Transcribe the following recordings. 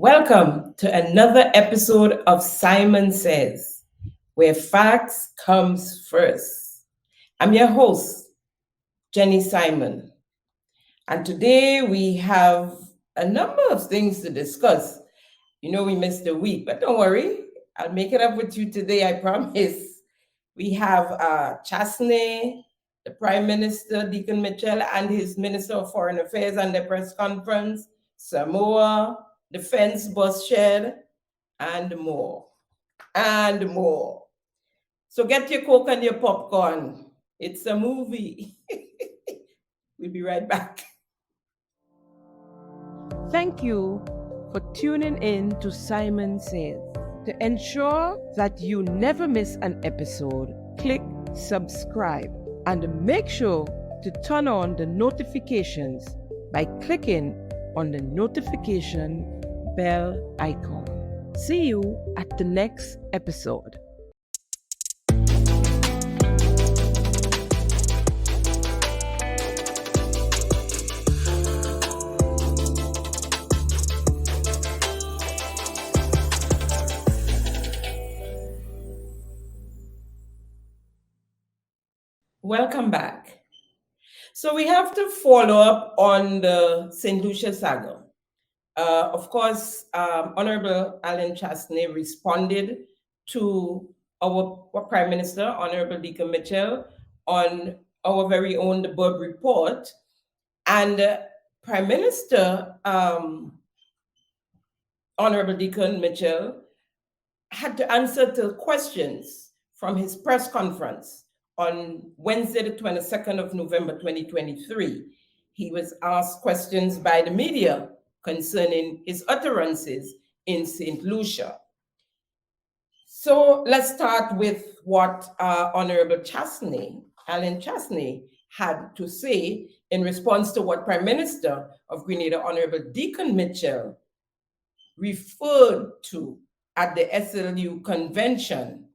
Welcome to another episode of Simon Says, where facts comes first. I'm your host, Jenny Simon, and today we have a number of things to discuss. You know, we missed a week, but don't worry, I'll make it up with you today, I promise. We have Chasney, the Prime Minister, Deacon Mitchell, and his Minister of Foreign Affairs and the press conference, Samoa, Defense Bus Shed, and more. And more. So get your Coke and your popcorn. It's a movie. We'll be right back. Thank you for tuning in to Simon Says. To ensure that you never miss an episode, click subscribe and make sure to turn on the notifications by clicking on the notification bell icon. See you at the next episode. Welcome back. So we have to follow up on the St. Lucia saga. Of course, Honorable Alan Chasney responded to our Prime Minister, Honorable Deacon Mitchell, on our very own The Burb Report. And Prime Minister, Honorable Deacon Mitchell, had to answer to questions from his press conference on Wednesday, the 22nd of November, 2023. He was asked questions by the media concerning his utterances in St. Lucia. So let's start with what Honorable Chasney, Alan Chasney, had to say in response to what Prime Minister of Grenada, Honorable Deacon Mitchell, referred to at the SLU convention.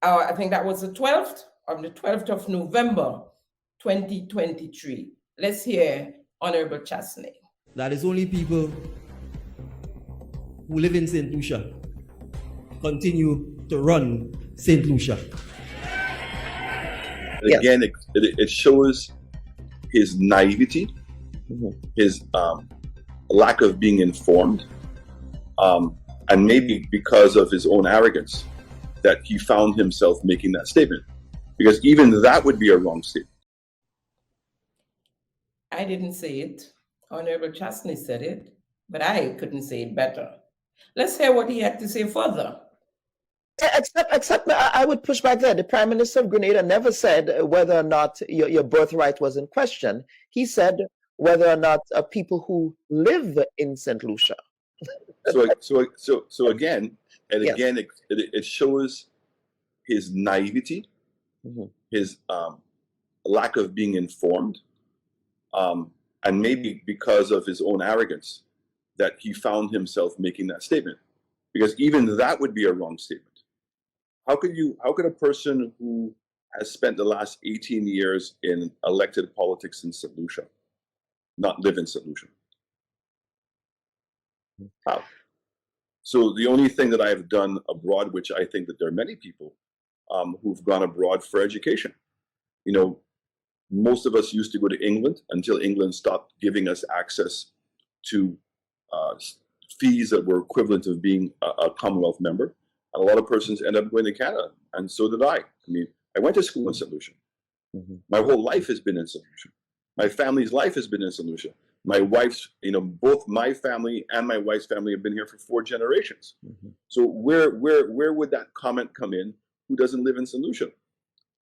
I think that was the 12th of November, 2023. Let's hear Honorable Chasney. That is only people who live in St. Lucia continue to run St. Lucia. And again, it shows his naivety, his lack of being informed, and maybe because of his own arrogance that he found himself making that statement. Because even that would be a wrong statement. I didn't say it. Honorable Chasney said it, but I couldn't say it better. Let's hear what he had to say further. Except I would push back there. The Prime Minister of Grenada never said whether or not your birthright was in question. He said whether or not people who live in St. Lucia. So again, it shows his naivety, his lack of being informed, and maybe because of his own arrogance that he found himself making that statement. Because even that would be a wrong statement. How could a person who has spent the last 18 years in elected politics in St. Lucia not live in St. Lucia? How? So the only thing that I've done abroad, which I think that there are many people who've gone abroad for education. You know, most of us used to go to England until England stopped giving us access to fees that were equivalent of being a Commonwealth member. And a lot of persons end up going to Canada, and so did I. I mean, I went to school in St. Lucia. My whole life has been in St. Lucia. My family's life has been in St. Lucia. My wife's, both my family and my wife's family have been here for 4 generations. So where would that comment come in? Who doesn't live in St. Lucia?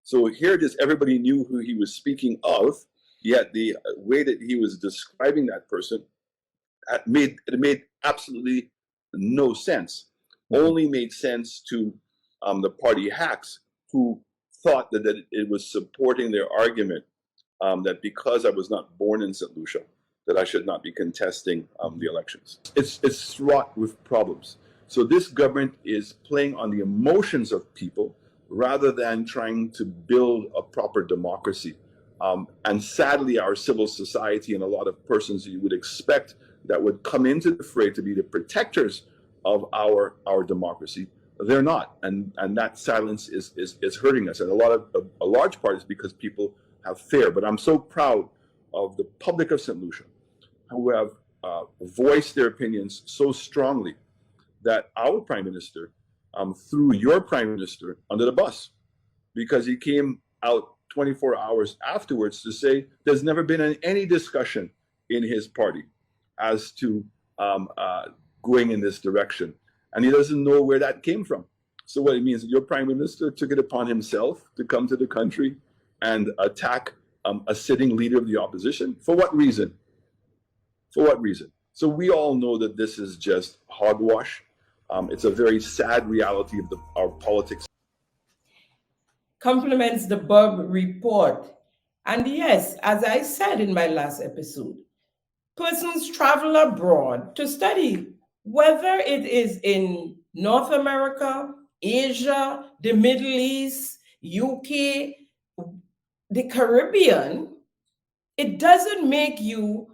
So here, just everybody knew who he was speaking of. Yet the way that he was describing that person made absolutely no sense. Only made sense to the party hacks who thought that it was supporting their argument that because I was not born in St. Lucia, that I should not be contesting the elections. It's fraught with problems. So this government is playing on the emotions of people rather than trying to build a proper democracy. And sadly, our civil society and a lot of persons you would expect that would come into the fray to be the protectors of our democracy, they're not, and that silence is hurting us, and a large part is because people have fear. But I'm so proud of the public of St. Lucia, who have voiced their opinions so strongly that our Prime Minister threw your Prime Minister under the bus, because he came out 24 hours afterwards to say there's never been any discussion in his party as to going in this direction. And he doesn't know where that came from. So what it means is your Prime Minister took it upon himself to come to the country and attack a sitting leader of the opposition. For what reason? For what reason? So we all know that this is just hogwash. It's a very sad reality of our politics. Complements the Bob report. And yes, as I said in my last episode, persons travel abroad to study, whether it is in North America, Asia, the Middle East, UK, the Caribbean. It doesn't make you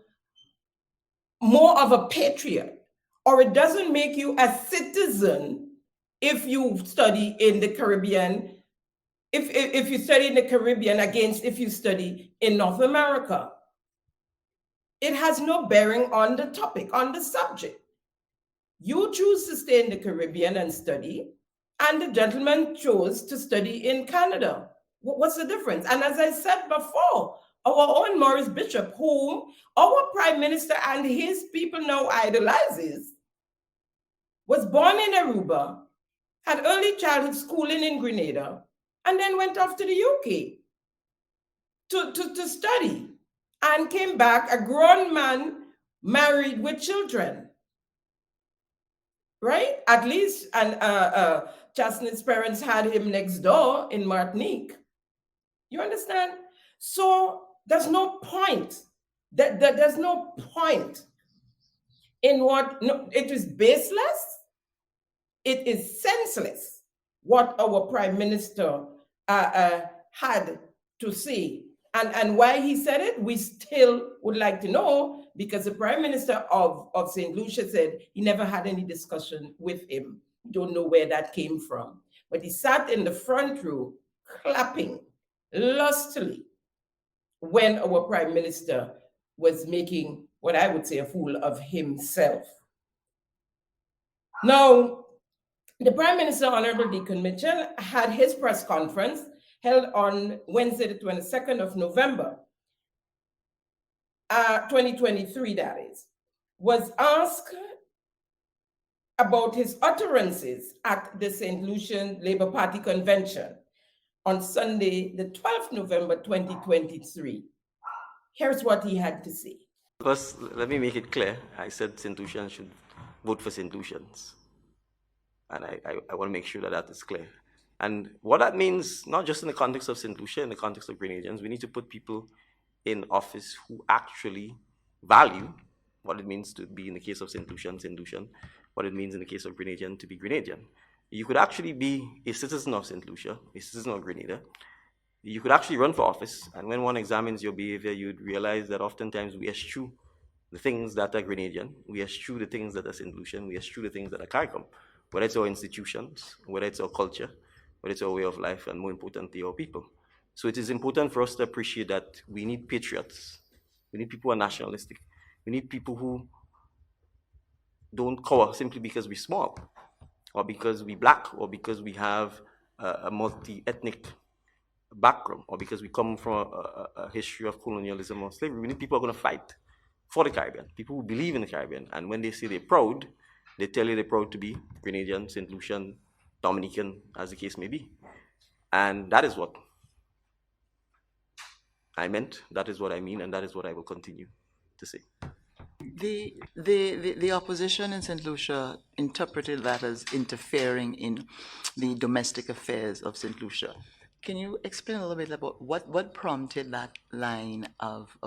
more of a patriot, or it doesn't make you a citizen if you study in the Caribbean, if you study in the Caribbean against if you study in North America. It has no bearing on the topic, on the subject. You choose to stay in the Caribbean and study, and the gentleman chose to study in Canada. What's the difference? And as I said before, our own Maurice Bishop, whom our Prime Minister and his people now idolizes, was born in Aruba, had early childhood schooling in Grenada, and then went off to the UK to study, and came back a grown man, married with children. Right? At least, and Chasney's parents had him next door in Martinique. You understand? So there's no point. There's no point in what, no, it is baseless, it is senseless what our Prime Minister had to say. And why he said it, we still would like to know, because the Prime Minister of St. Lucia said he never had any discussion with him. Don't know where that came from. But he sat in the front row clapping lustily when our Prime Minister was making what I would say a fool of himself. Now, the Prime Minister, Honorable Deacon Mitchell, had his press conference held on Wednesday, the 22nd of November, 2023, that is, was asked about his utterances at the St. Lucian Labour Party Convention on Sunday, the 12th November, 2023. Here's what he had to say. First, let me make it clear. I said St. Lucians should vote for St. Lucians. And I want to make sure that that is clear. And what that means, not just in the context of St. Lucia, in the context of Grenadians, we need to put people in office who actually value what it means to be, in the case of St. Lucian, what it means in the case of Grenadian to be Grenadian. You could actually be a citizen of St. Lucia, a citizen of Grenada. You could actually run for office, and when one examines your behavior, you'd realize that oftentimes we eschew the things that are Grenadian, we eschew the things that are St. Lucian, we eschew the things that are CARICOM, whether it's our institutions, whether it's our culture, whether it's our way of life, and more importantly, our people. So it is important for us to appreciate that we need patriots. We need people who are nationalistic. We need people who don't cower simply because we're small, or because we're black, or because we have a multi-ethnic background, or because we come from a history of colonialism or slavery. We need people who are going to fight for the Caribbean, people who believe in the Caribbean. And when they say they're proud, they tell you they're proud to be Grenadian, St. Lucian, Dominican, as the case may be. And that is what I meant, that is what I mean, and that is what I will continue to say. The opposition in St. Lucia interpreted that as interfering in the domestic affairs of St. Lucia. Can you explain a little bit about what prompted that line of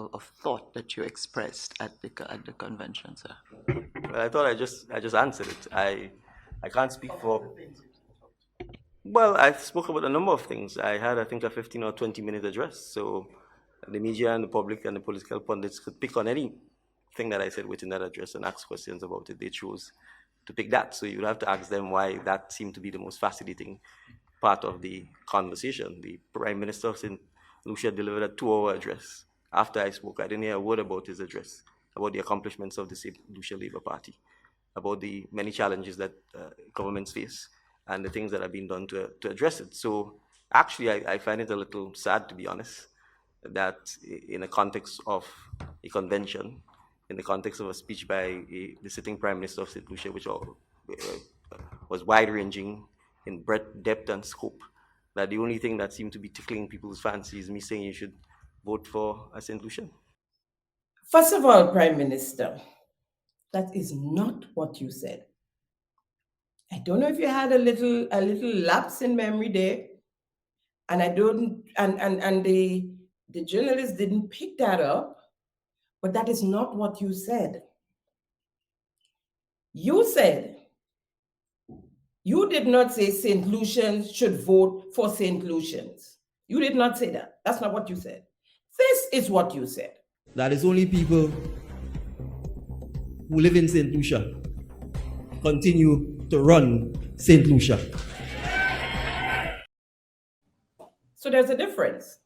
thought that you expressed at the convention, sir? Well, I thought I just answered it. I can't speak for. Well, I spoke about a number of things. I had, I think, a 15 or 20-minute address. So the media and the public and the political pundits could pick on any thing that I said within that address and asked questions about it, they chose to pick that. So you'd have to ask them why that seemed to be the most fascinating part of the conversation. The Prime Minister of St. Lucia delivered a 2-hour address. After I spoke, I didn't hear a word about his address, about the accomplishments of the St. Lucia Labour Party, about the many challenges that governments face and the things that have been done to address it. So actually, I find it a little sad, to be honest, that in the context of a convention, in the context of a speech by the sitting Prime Minister of St. Lucia, which was wide-ranging in breadth, depth, and scope, that the only thing that seemed to be tickling people's fancy is me saying you should vote for a St. Lucian. First of all, Prime Minister, that is not what you said. I don't know if you had a little lapse in memory there, and I don't, and the journalist didn't pick that up, but that is not what you said. You said you did not say St. Lucians should vote for St. Lucians. You did not say that. That's not what you said. This is what you said. That is only people who live in St. Lucia continue to run St. Lucia. So there's a difference.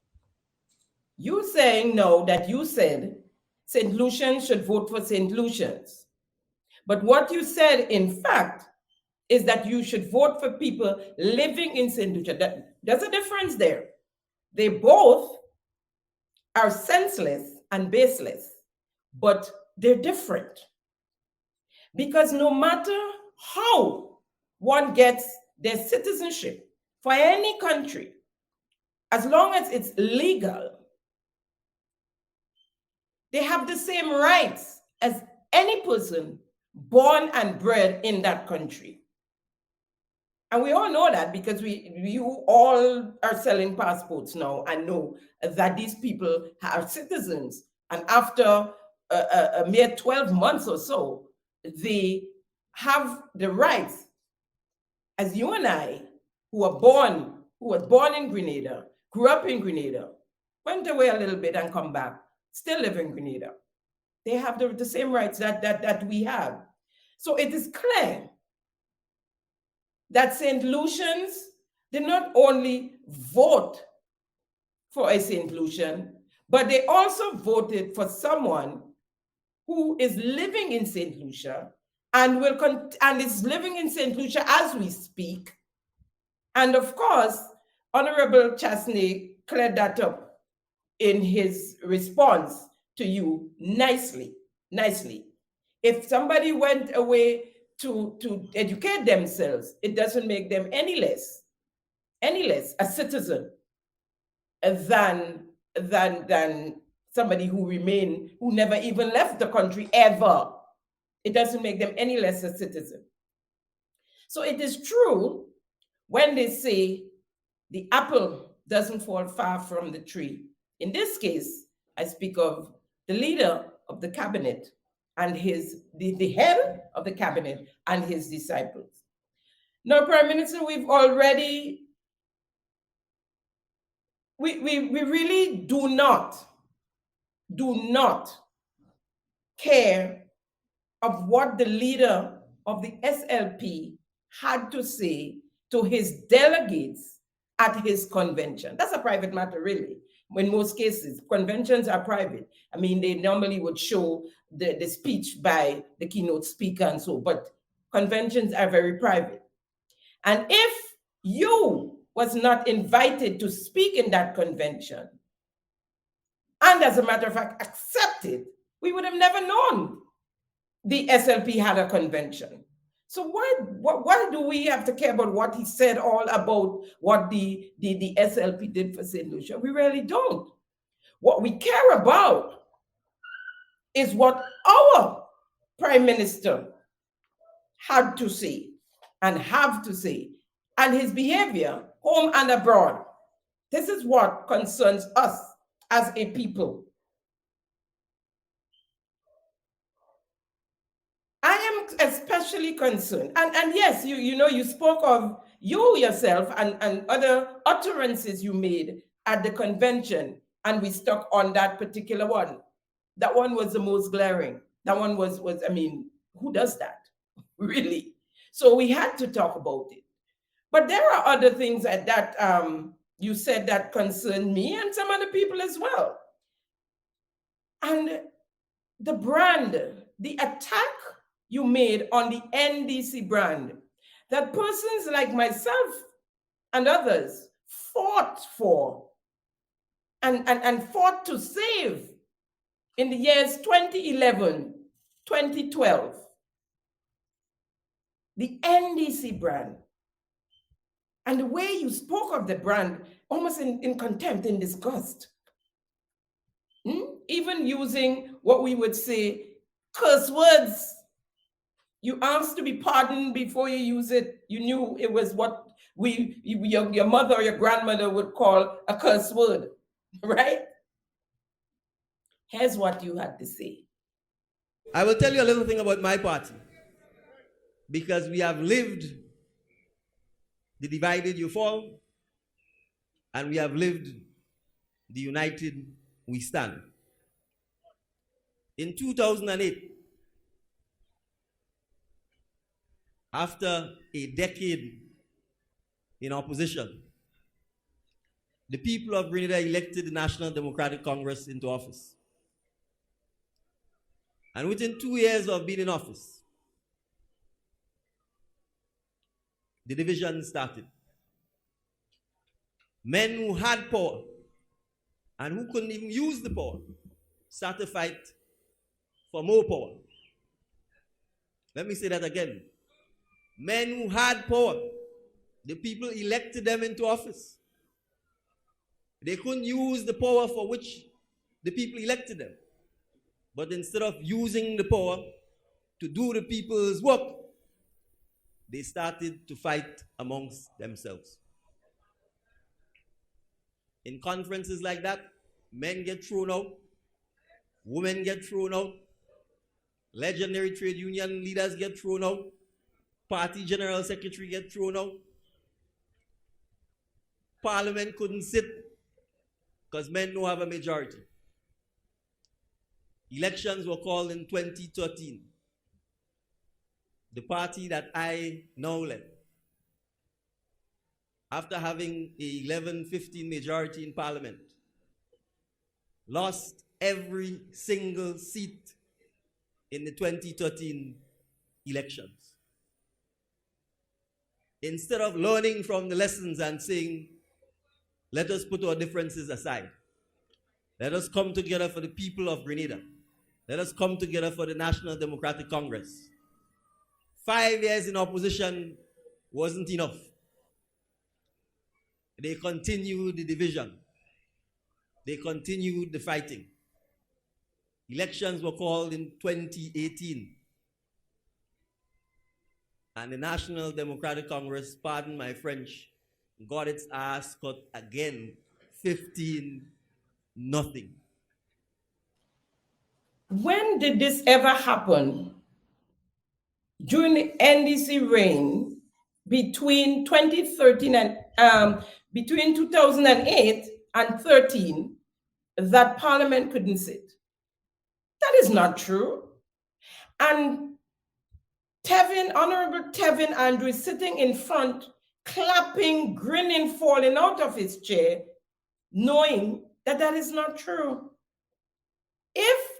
You saying no, that you said St. Lucians should vote for St. Lucians. But what you said, in fact, is that you should vote for people living in St. Lucia. There's a difference there. They both are senseless and baseless, but they're different. Because no matter how one gets their citizenship for any country, as long as it's legal, they have the same rights as any person born and bred in that country. And we all know that because you all are selling passports now and know that these people are citizens. And after a mere 12 months or so, they have the rights, as you and I, who was born in Grenada, grew up in Grenada, went away a little bit and come back, still live in Grenada. They have the same rights that we have. So it is clear that St. Lucians did not only vote for a St. Lucian, but they also voted for someone who is living in St. Lucia and is living in St. Lucia as we speak. And of course, Honorable Chasney cleared that up in his response to you nicely. If somebody went away to educate themselves, it doesn't make them any less a citizen than somebody who never even left the country ever. It doesn't make them any less a citizen. So it is true when they say the apple doesn't fall far from the tree. In this case, I speak of the leader of the cabinet and the head of the cabinet and his disciples. Now, Prime Minister, we really do not care of what the leader of the SLP had to say to his delegates at his convention. That's a private matter, really. In most cases, conventions are private. I mean, they normally would show the speech by the keynote speaker and so, but conventions are very private. And if you was not invited to speak in that convention, and as a matter of fact, accepted, we would have never known the SLP had a convention. So why do we have to care about what he said all about what the SLP did for St. Lucia? We really don't. What we care about is what our Prime Minister had to say and have to say, and his behavior home and abroad. This is what concerns us as a people. I am especially concerned, and yes, you spoke of you yourself and other utterances you made at the convention, and we stuck on that particular one. That one was the most glaring. That one was, I mean, who does that? Really? So we had to talk about it. But there are other things that you said that concern me and some other people as well. And the brand, the attack you made on the NDC brand, that persons like myself and others fought for and fought to save in the years 2011, 2012. The NDC brand. And the way you spoke of the brand, almost in contempt, in disgust. Even using what we would say, curse words. You asked to be pardoned before you use it. You knew it was what your mother or your grandmother would call a curse word, right? Here's what you had to say. I will tell you a little thing about my party, because we have lived the divided you fall, and we have lived the united we stand. In 2008, after a decade in opposition, the people of Grenada elected the National Democratic Congress into office. And within 2 years of being in office, the division started. Men who had power and who couldn't even use the power started to fight for more power. Let me say that again. Men who had power, the people elected them into office. They couldn't use the power for which the people elected them. But instead of using the power to do the people's work, they started to fight amongst themselves. In conferences like that, men get thrown out, women get thrown out, legendary trade union leaders get thrown out, party general secretary get thrown out. Parliament couldn't sit because men don't have a majority. Elections were called in 2013. The party that I now led, after having a 11-15 majority in Parliament, lost every single seat in the 2013 elections. Instead of learning from the lessons and saying, let us put our differences aside. Let us come together for the people of Grenada. Let us come together for the National Democratic Congress. 5 years in opposition wasn't enough. They continued the division. They continued the fighting. Elections were called in 2018. And the National Democratic Congress, pardon my French, got its ass cut again, 15-0. When did this ever happen? During the NDC reign between 2013 and between 2008 and 13, that Parliament couldn't sit. That is not true. And Honorable Tevin Andrew is sitting in front, clapping, grinning, falling out of his chair, knowing that that is not true. If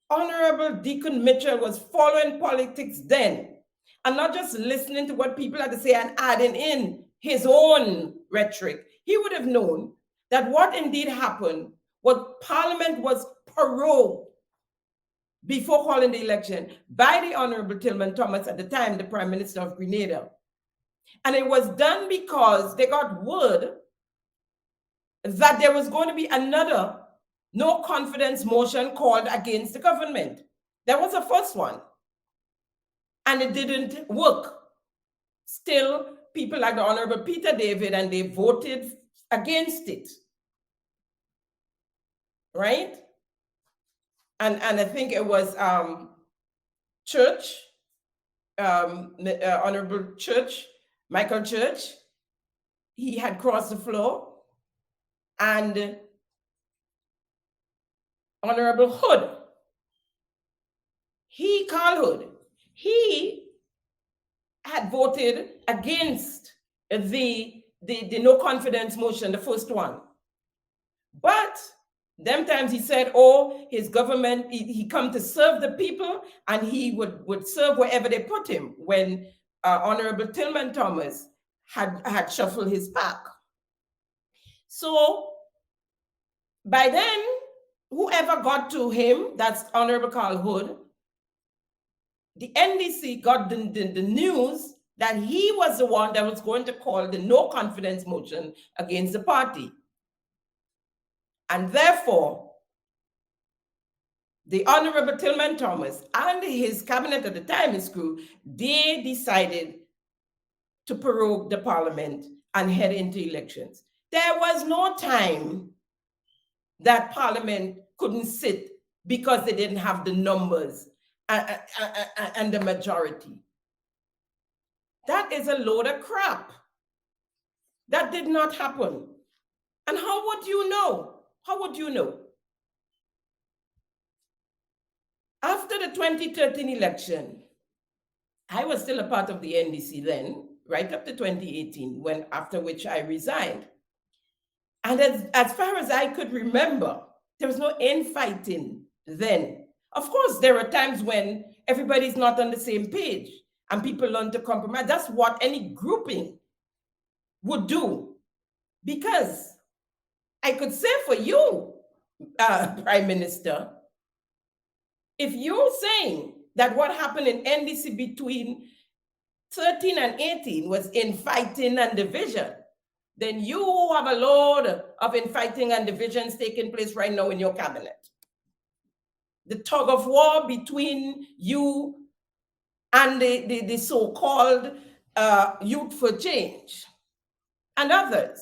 Honorable Deacon Mitchell was following politics then, and not just listening to what people had to say and adding in his own rhetoric, he would have known that what indeed happened was Parliament was prorogued before calling the election by the Honorable Tillman Thomas, at the time the Prime Minister of Grenada. And it was done because they got word that there was going to be another no confidence motion called against the government. That was the first one. And it didn't work. Still, people like the Honorable Peter David, and they voted against it. Right? And I think it was Church, Honorable Church, Michael Church. He had crossed the floor. And Honorable Hood, Carl Hood, he had voted against the no confidence motion, the first one. But them times he said, oh, his government, he come to serve the people, and he would serve wherever they put him, when Honorable Tillman Thomas had shuffled his pack. So by then, whoever got to him, that's Honorable Carl Hood, the NDC got the news that he was the one that was going to call the no confidence motion against the party. And therefore, the Honorable Tillman Thomas and his cabinet at the time, his crew, they decided to prorogue the parliament and head into elections. There was no time that parliament couldn't sit because they didn't have the numbers and the majority. That is a load of crap. That did not happen. And how would you know? How would you know? After the 2013 election, I was still a part of the NDC then, right up to 2018, after which I resigned. And as far as I could remember, there was no infighting then. Of course, there are times when everybody's not on the same page and people learn to compromise. That's what any grouping would do. Because I could say for you, Prime Minister, if you're saying that what happened in NDC between 13 and 18 was infighting and division, then you have a load of infighting and divisions taking place right now in your cabinet. The tug of war between you and the so-called Youth for Change and others.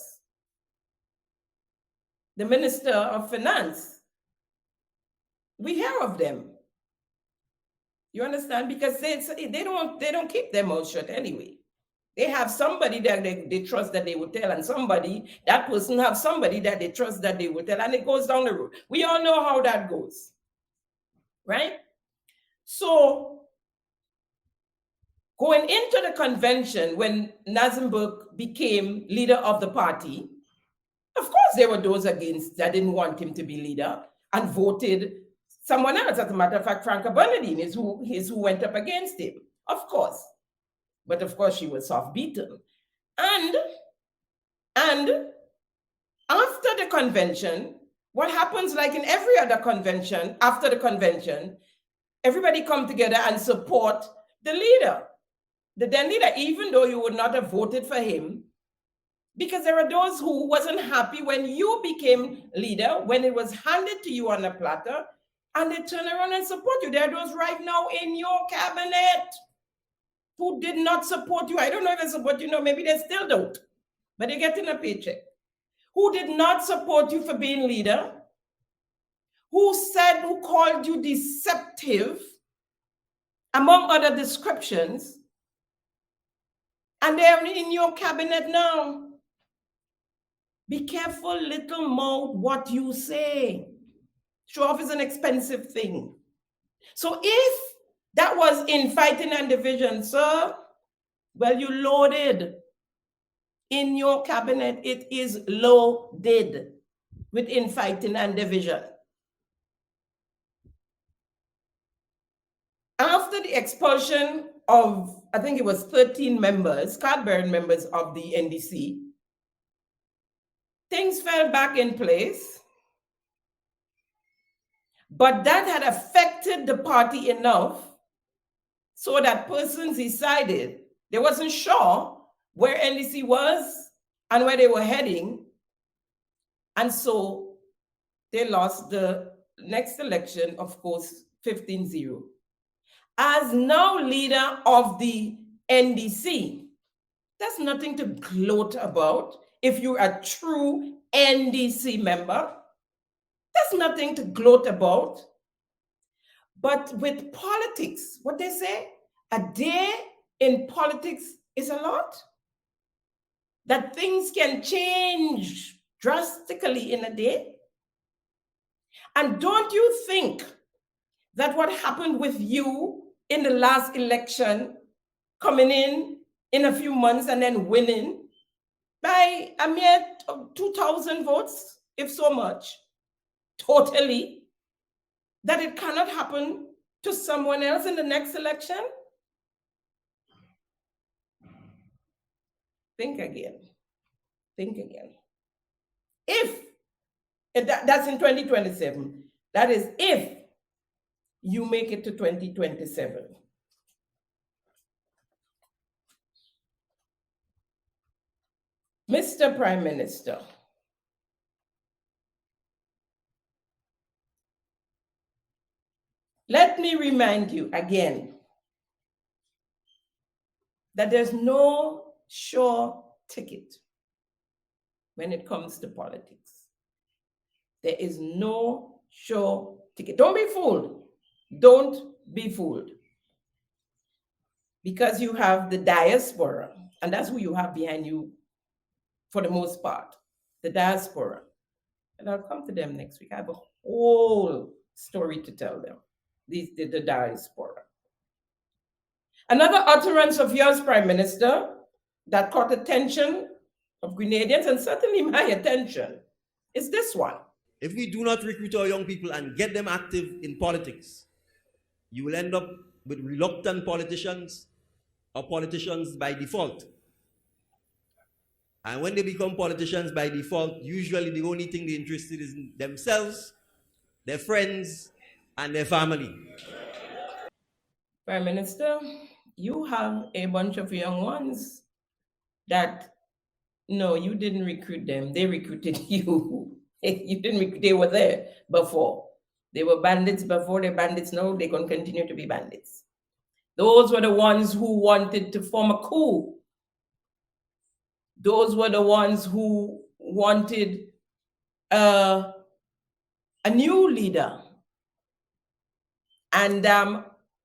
The Minister of Finance, we hear of them. You understand? Because they don't keep their mouth shut anyway. They have somebody that they trust that they will tell, and that person have somebody that they trust that they will tell, and it goes down the road. We all know how that goes, right? So going into the convention, when Nazimberg became leader of the party, of course there were those against that didn't want him to be leader and voted someone else. As a matter of fact, Franca Bernardine is who went up against him, of course. But of course, she was soft beaten. And after the convention, what happens, like in every other convention, after the convention, everybody come together and support the leader, the then leader, even though you would not have voted for him, because there are those who wasn't happy when you became leader, when it was handed to you on a platter, and they turn around and support you. There are those right now in your cabinet who did not support you. I don't know if they support you, maybe they still don't, but they're getting a paycheck. Who did not support you for being leader, who called you deceptive, among other descriptions, and they're in your cabinet now. Be careful, little mouth, what you say. Show off is an expensive thing. So if that was infighting and division, sir, well, you loaded. In your cabinet, it is loaded with infighting and division. After the expulsion of, I think it was 13 members, card-bearing members of the NDC, things fell back in place. But that had affected the party enough so that persons decided they wasn't sure where NDC was and where they were heading. And so they lost the next election, of course, 15-0. As now leader of the NDC, that's nothing to gloat about. If you're a true NDC member, that's nothing to gloat about. But with politics, what they say, a day in politics is a lot. That things can change drastically in a day. And don't you think that what happened with you in the last election, coming in a few months and then winning by a mere 2,000 votes, if so much, totally, that it cannot happen to someone else in the next election? Think again. Think again. If that's in 2027, that is if you make it to 2027. Mr. Prime Minister, let me remind you again that there's no sure ticket when it comes to politics. There is no sure ticket. Don't be fooled. Don't be fooled. Because you have the diaspora, and that's who you have behind you for the most part, the diaspora. And I'll come to them next week. I have a whole story to tell them, the diaspora. Another utterance of yours, Prime Minister, that caught attention of Grenadians and certainly my attention is this one. If we do not recruit our young people and get them active in politics, you will end up with reluctant politicians or politicians by default. And when they become politicians by default, usually the only thing they're interested in is in themselves, their friends, and their family. Prime Minister, you have a bunch of young ones that, no, you didn't recruit them. They recruited you. You didn't recruit, they were there before. They were bandits before, they're bandits now, they're going to continue to be bandits. Those were the ones who wanted to form a coup. Those were the ones who wanted a new leader. And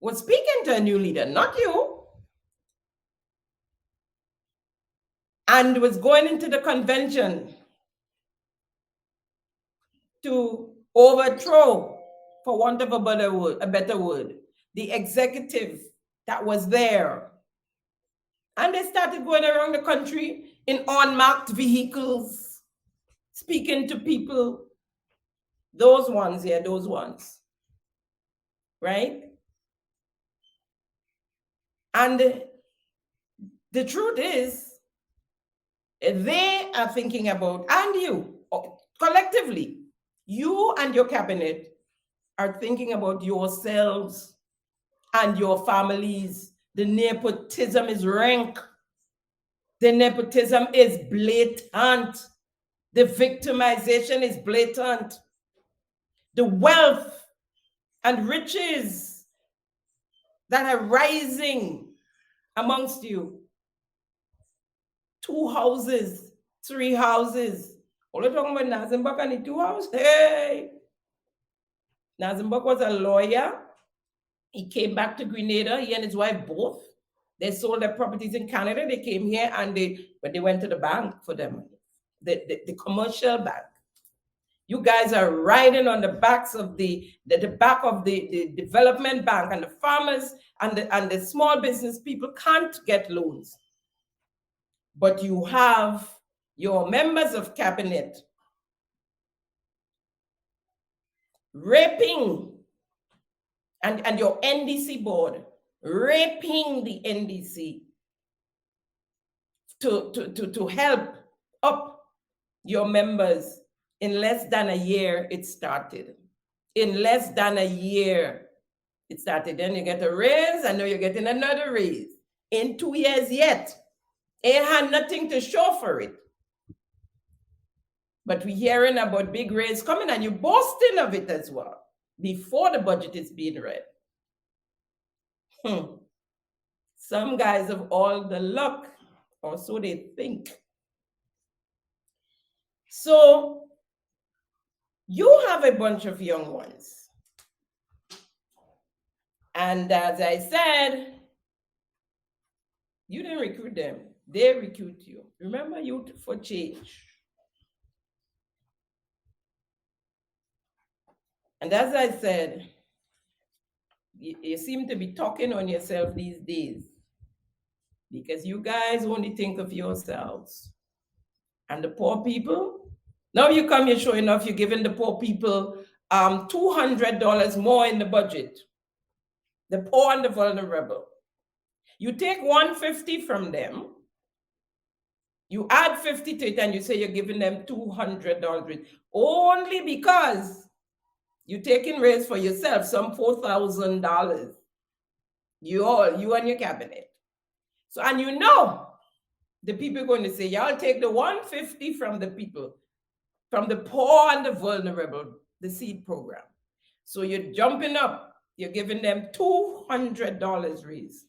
was speaking to a new leader, not you. And was going into the convention to overthrow, for want of a better word, the executive that was there. And they started going around the country in unmarked vehicles, speaking to people. Those ones, yeah, those ones. Right? And the truth is, they are thinking about, and you, collectively, you and your cabinet are thinking about yourselves and your families. The nepotism is rank. The nepotism is blatant. The victimization is blatant. The wealth and riches that are rising amongst you. 2 houses, 3 houses. All the talking about Nazimbak and the 2 houses. Hey! Nazimbak was a lawyer. He came back to Grenada, he and his wife both. They sold their properties in Canada. They came here and they went to the bank for their money, the commercial bank. You guys are riding on the backs of the back of the development bank, and the farmers and the small business people can't get loans. But you have your members of cabinet raping, and your NDC board raping the NDC to help up your members. In less than a year, it started. In less than a year, it started. Then you get a raise, and now you're getting another raise. In 2 years yet, it had nothing to show for it. But we're hearing about big raise coming, and you're boasting of it as well before the budget is being read. Some guys have all the luck, or so they think. So you have a bunch of young ones. And as I said, you didn't recruit them. They recruit you. Remember, Youth for Change. And as I said, You seem to be talking on yourself these days, because you guys only think of yourselves. And the poor people, now you come here showing off, you're giving the poor people $200 more in the budget. The poor and the vulnerable. You take $150 from them, you add 50 to it, and you say you're giving them $200 only because you're taking raise for yourself, some $4,000. You and your cabinet. So, and you know, the people are going to say, y'all take the 150 from the people, from the poor and the vulnerable, the seed program. So you're jumping up, you're giving them $200 raise.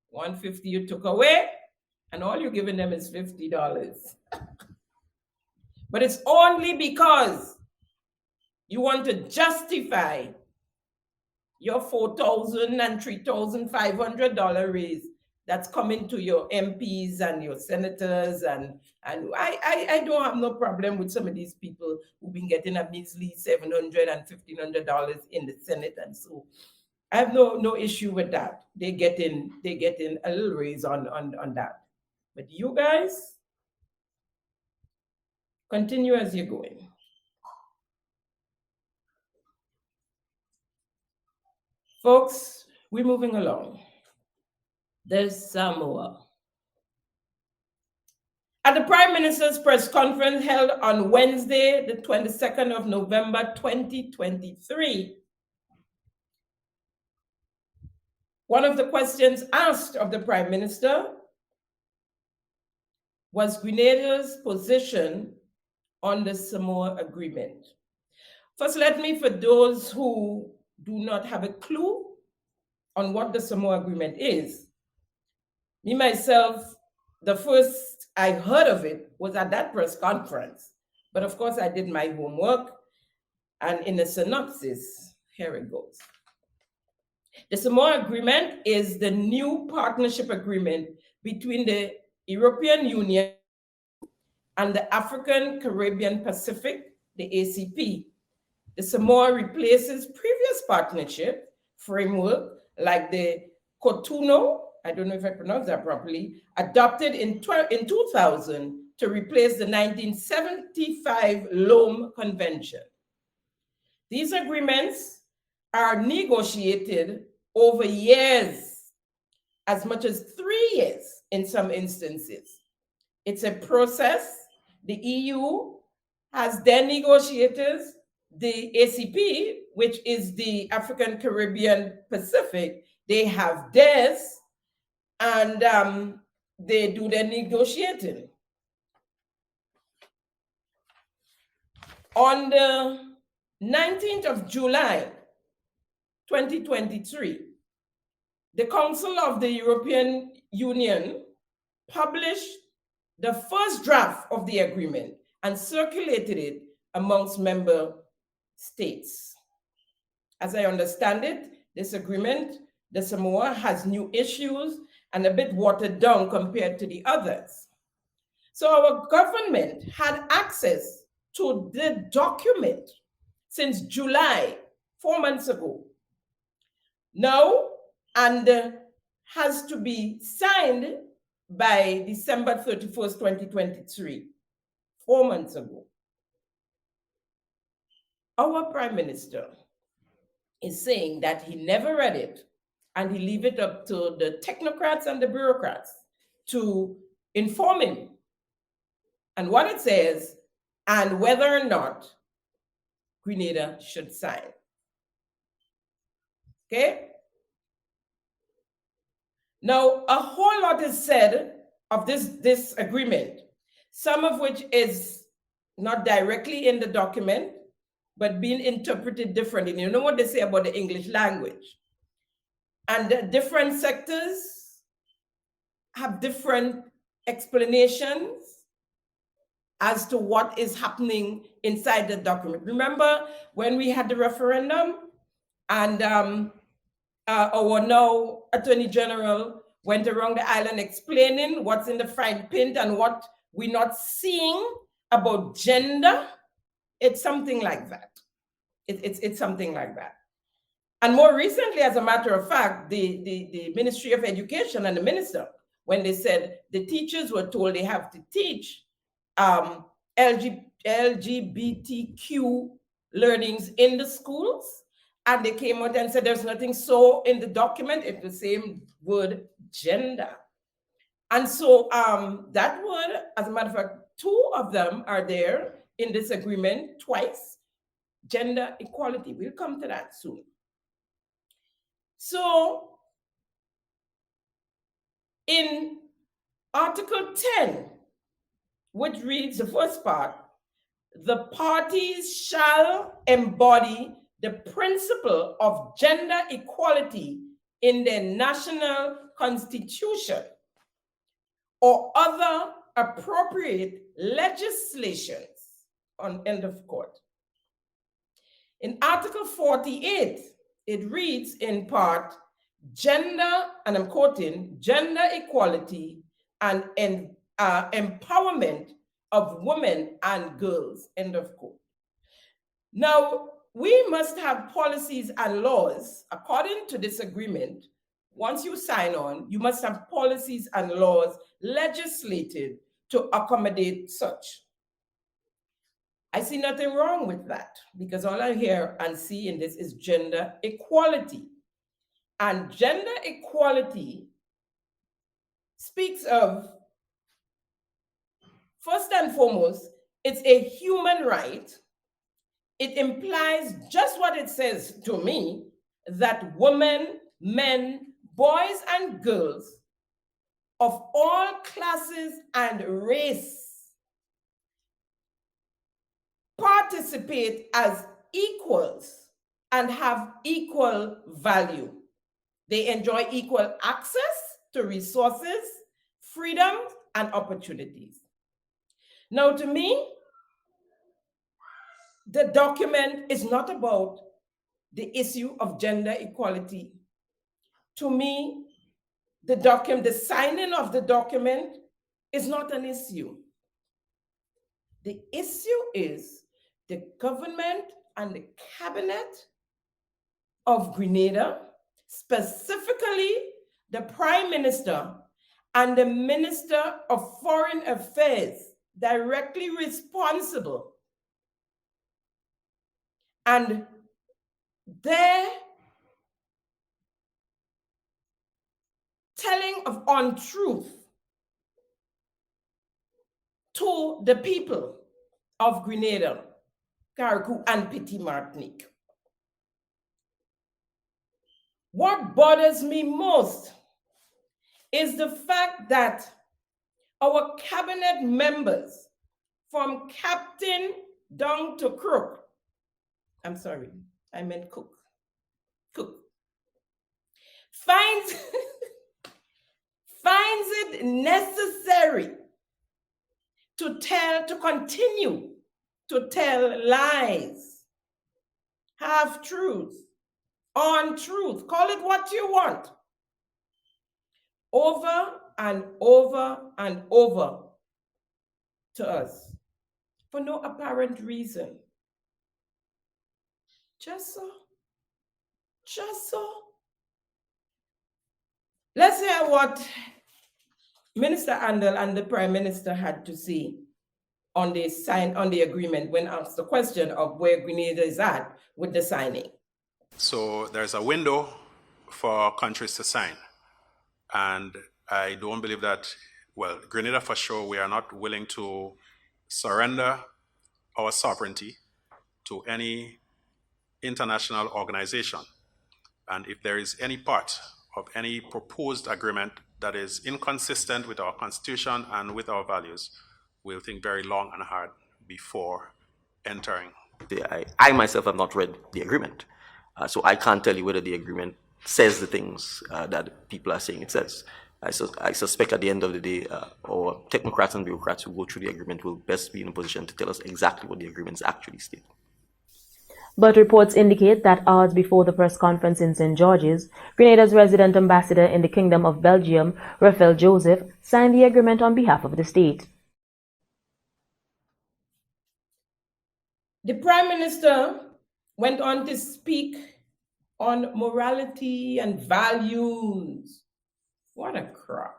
150 you took away, and all you're giving them is $50. But it's only because you want to justify your $4,000 and $3,500 raise that's coming to your MPs and your senators, and I don't have no problem with some of these people who've been getting a measly $700 and $1,500 in the Senate, and so I have no issue with that. They getting a little raise on that. But you guys continue as you're going. Folks, we're moving along. There's Samoa. At the Prime Minister's press conference held on Wednesday, the 22nd of November, 2023, one of the questions asked of the Prime Minister was Grenada's position on the Samoa Agreement. First, let me, for those who do not have a clue on what the Samoa Agreement is, me, myself, the first I heard of it was at that press conference. But of course, I did my homework. And in a synopsis, here it goes. The Samoa Agreement is the new partnership agreement between the European Union and the African Caribbean Pacific, the ACP. The Samoa replaces previous partnership framework like the Cotonou, I don't know if I pronounced that properly, adopted in 2000 to replace the 1975 Lome Convention. These agreements are negotiated over years, as much as 3 years in some instances. It's a process. The EU has their negotiators, the ACP, which is the African Caribbean Pacific, they have theirs, and they do their negotiating. On the 19th of July, 2023, the Council of the European Union published the first draft of the agreement and circulated it amongst member states. As I understand it, this agreement, the Samoa, has new issues and a bit watered down compared to the others. So our government had access to the document since July, 4 months ago. Now, and has to be signed by December 31st, 2023, 4 months ago. Our Prime Minister is saying that he never read it and he leave it up to the technocrats and the bureaucrats to inform him and what it says and whether or not Grenada should sign. Okay? Now, a whole lot is said of this agreement, some of which is not directly in the document, but being interpreted differently. You know what they say about the English language. And different sectors have different explanations as to what is happening inside the document. Remember when we had the referendum and our now Attorney General went around the island explaining what's in the fine print and what we're not seeing about gender? It's something like that. It's something like that. And more recently, as a matter of fact, the Ministry of Education and the minister, when they said the teachers were told they have to teach LGBTQ learnings in the schools, and they came out and said there's nothing so in the document, it's the same word, gender. And so that word, as a matter of fact, 2 of them are there in this agreement twice, gender equality. We'll come to that soon. So in Article 10, which reads the first part, the parties shall embody the principle of gender equality in their national constitution or other appropriate legislations, on end of quote. In Article 48, it reads in part, gender, and I'm quoting, gender equality and empowerment of women and girls, end of quote. Now, we must have policies and laws, according to this agreement. Once you sign on, you must have policies and laws legislated to accommodate such. I see nothing wrong with that, because all I hear and see in this is gender equality. And gender equality speaks of, first and foremost, it's a human right. It implies just what it says to me, that women, men, boys, and girls of all classes and race participate as equals and have equal value. They enjoy equal access to resources, freedom, and opportunities. Now, to me, the document is not about the issue of gender equality. To me, the signing of the document is not an issue. The issue is the government and the cabinet of Grenada, specifically the Prime Minister and the Minister of Foreign Affairs, directly responsible, and their telling of untruth to the people of Grenada, Carriacou, and Petit Martinique. What bothers me most is the fact that our cabinet members, from captain down to crook, I'm sorry, I meant cook, finds it necessary to continue to tell lies, half-truths, untruth, call it what you want, over and over and over to us for no apparent reason. Just so. Let's hear what Minister Andel and the Prime Minister had to say on the agreement when asked the question of where Grenada is at with the signing. So there's a window for countries to sign. And I don't believe that, well, Grenada for sure, we are not willing to surrender our sovereignty to any international organization. And if there is any part of any proposed agreement that is inconsistent with our constitution and with our values, we'll think very long and hard before entering. I myself have not read the agreement, so I can't tell you whether the agreement says the things that people are saying it says. I suspect at the end of the day, our technocrats and bureaucrats who go through the agreement will best be in a position to tell us exactly what the agreements actually state. But reports indicate that hours before the press conference in St. George's, Grenada's resident ambassador in the Kingdom of Belgium, Raphael Joseph, signed the agreement on behalf of the state. The Prime Minister went on to speak on morality and values. What a crock.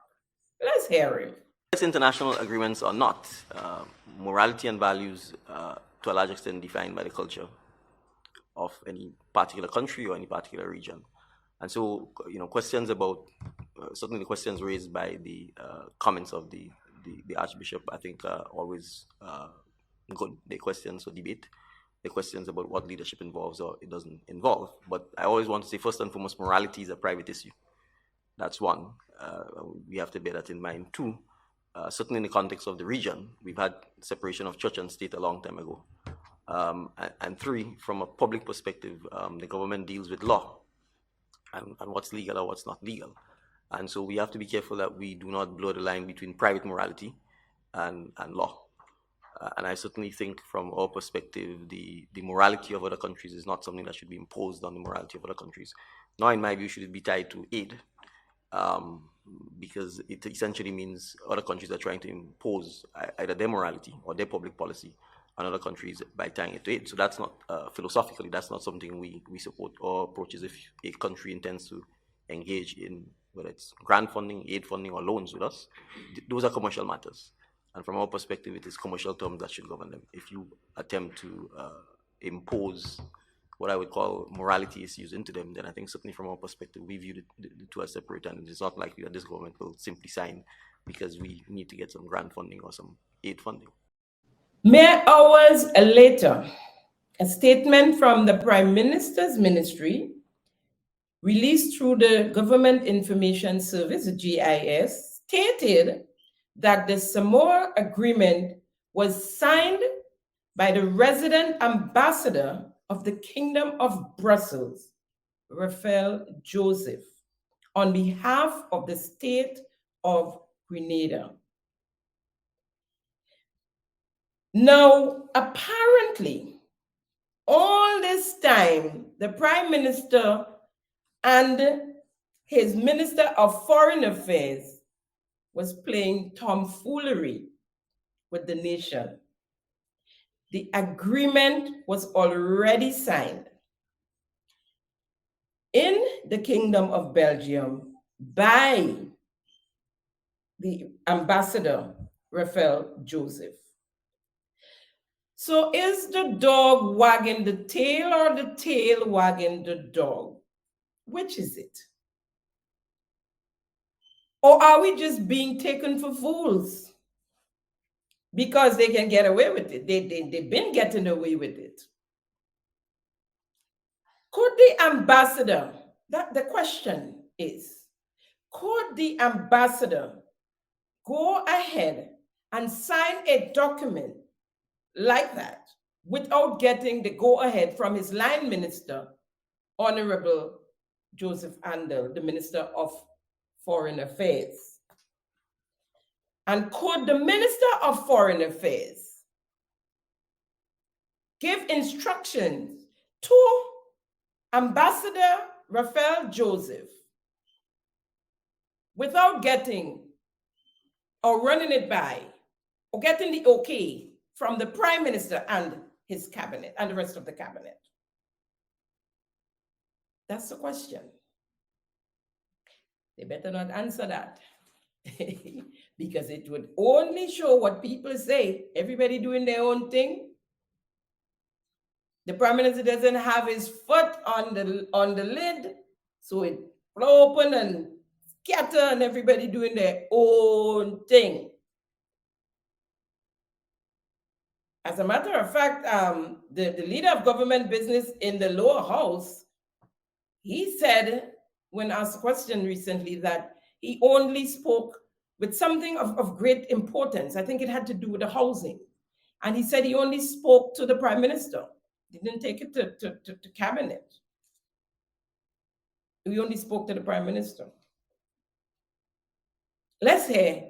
Let's hear him. International agreements or not, morality and values to a large extent defined by the culture of any particular country or any particular region. And so, questions about, certainly the questions raised by the comments of the Archbishop, I think are always good. They're questions for debate. They're questions about what leadership involves or it doesn't involve. But I always want to say, first and foremost, morality is a private issue. That's one. We have to bear that in mind. Two, certainly in the context of the region, we've had separation of church and state a long time ago. And three, from a public perspective, the government deals with law and what's legal or what's not legal. And so we have to be careful that we do not blur the line between private morality and law. And I certainly think from our perspective, the morality of other countries is not something that should be imposed on the morality of other countries. Nor, in my view, should it be tied to aid, because it essentially means other countries are trying to impose either their morality or their public policy on other countries by tying it to aid. So that's not, philosophically, that's not something we support. Our approach is if a country intends to engage in, whether it's grant funding, aid funding, or loans with us, those are commercial matters. And from our perspective, it is commercial terms that should govern them. If you attempt to impose what I would call morality issues into them, then I think certainly from our perspective, we view the two as separate, and it's not likely that this government will simply sign because we need to get some grant funding or some aid funding. Mere hours later, a statement from the Prime Minister's Ministry, released through the Government Information Service, GIS, stated that the Samoa Agreement was signed by the resident ambassador of the Kingdom of Brussels, Raphael Joseph, on behalf of the state of Grenada. Now, apparently, all this time, the Prime Minister and his Minister of Foreign Affairs was playing tomfoolery with the nation. The agreement was already signed in the Kingdom of Belgium by the ambassador, Raphael Joseph. So is the dog wagging the tail or the tail wagging the dog? Which is it? Or are we just being taken for fools? Because they can get away with it. They've been getting away with it. Could the ambassador, the question is, could the ambassador go ahead and sign a document like that without getting the go-ahead from his line minister, Honorable Joseph Andel, the Minister of Foreign Affairs? And could the Minister of Foreign Affairs give instructions to Ambassador Raphael Joseph without getting or running it by or getting the okay from the Prime Minister and his cabinet and the rest of the cabinet? That's the question. They better not answer that because it would only show what people say. Everybody doing their own thing. The Prime Minister doesn't have his foot on the lid, so it blow open and scatter, and everybody doing their own thing. As a matter of fact, the leader of government business in the lower house, he said, when asked a question recently, that he only spoke with something of great importance. I think it had to do with the housing. And he said he only spoke to the Prime Minister. He didn't take it to cabinet. He only spoke to the Prime Minister. Let's hear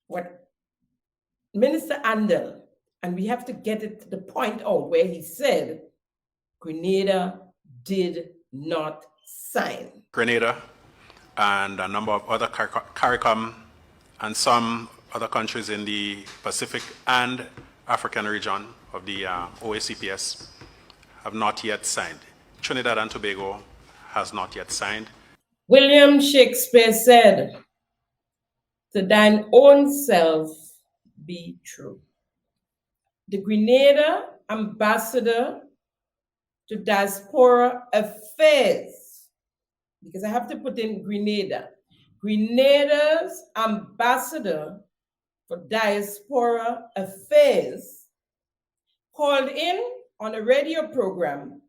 what Minister Andel, and we have to get it to the point out where he said Grenada did not sign. Grenada and a number of other CARICOM and some other countries in the Pacific and African region of the OACPS have not yet signed. Trinidad and Tobago has not yet signed. William Shakespeare said, "To thine own self be true." The Grenada ambassador to diaspora affairs, because I have to put in Grenada, Grenada's ambassador for diaspora affairs called in on a radio program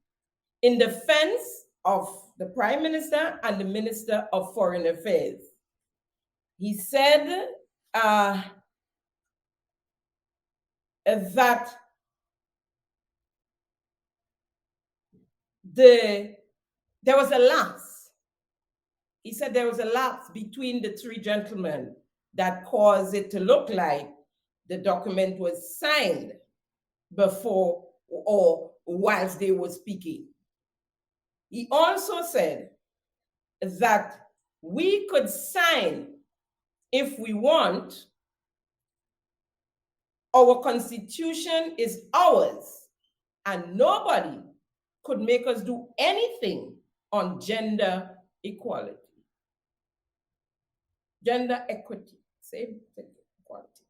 in defense of the Prime Minister and the Minister of Foreign Affairs. He said that there was a lapse. He said there was a lapse between the three gentlemen that caused it to look like the document was signed before or whilst they were speaking. He also said that we could sign if we want. Our constitution is ours, and nobody could make us do anything on gender equality. Gender equity, same thing, equality.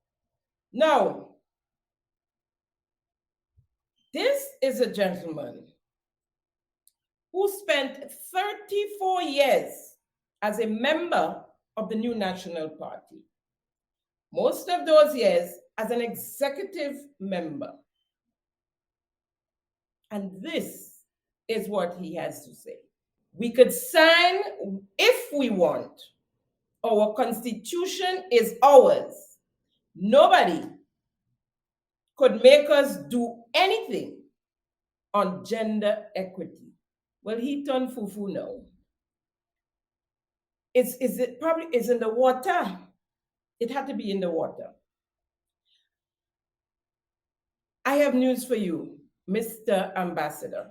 Now, this is a gentleman who spent 34 years as a member of the New National Party. Most of those years as an executive member. And this is what he has to say. We could sign if we want. Our constitution is ours. Nobody could make us do anything on gender equity. Well, he turned fufu now. Is it probably is in the water? It had to be in the water. I have news for you, Mr. Ambassador.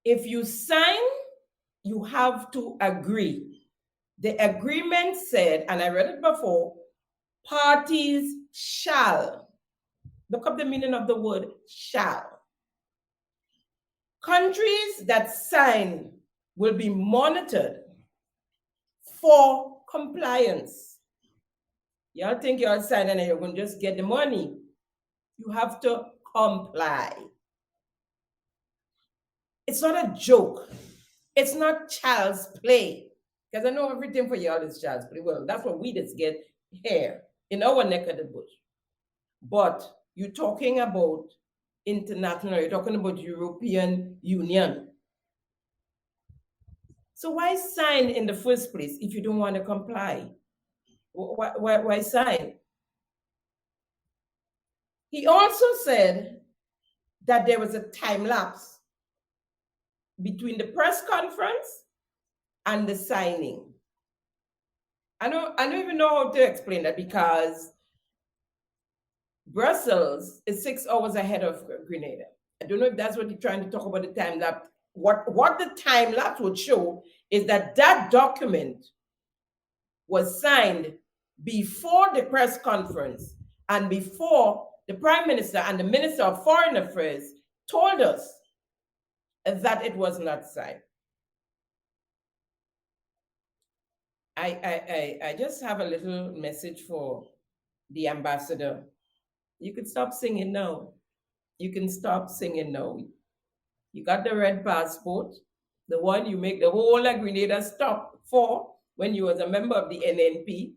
If you sign, you have to agree. The agreement said, and I read it before, parties shall. Look up the meaning of the word shall. Countries that sign will be monitored for compliance. Y'all think y'all sign and you're going to just get the money. You have to comply. It's not a joke. It's not child's play. Because I know everything for y'all is child's play. Well, that's what we just get here in our neck of the bush. But you're talking about international, you're talking about European Union. So why sign in the first place if you don't want to comply? Why sign? He also said that there was a time lapse between the press conference and the signing. I don't even know how to explain that because Brussels is 6 hours ahead of Grenada. I don't know if that's what you're trying to talk about, the time lapse. What the time lapse would show is that that document was signed before the press conference and before the Prime Minister and the Minister of Foreign Affairs told us that it was not signed. I just have a little message for the ambassador. You can stop singing now. You can stop singing now. You got the red passport, the one you make the whole of Grenada stop for when you was a member of the NNP.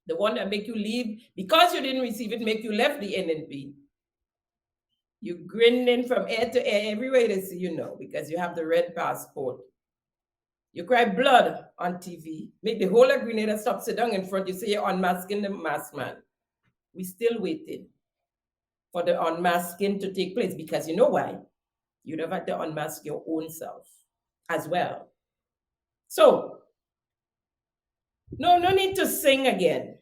The one that make you leave because you didn't receive it, make you left the NNP. You grinning from ear to ear everywhere they see you know because you have the red passport. You cry blood on TV, make the whole of Grenada stop, sit down in front, you say you're unmasking the masked man. We still waiting for the unmasking to take place because you know why? You'd have had to unmask your own self as well. So, no need to sing again.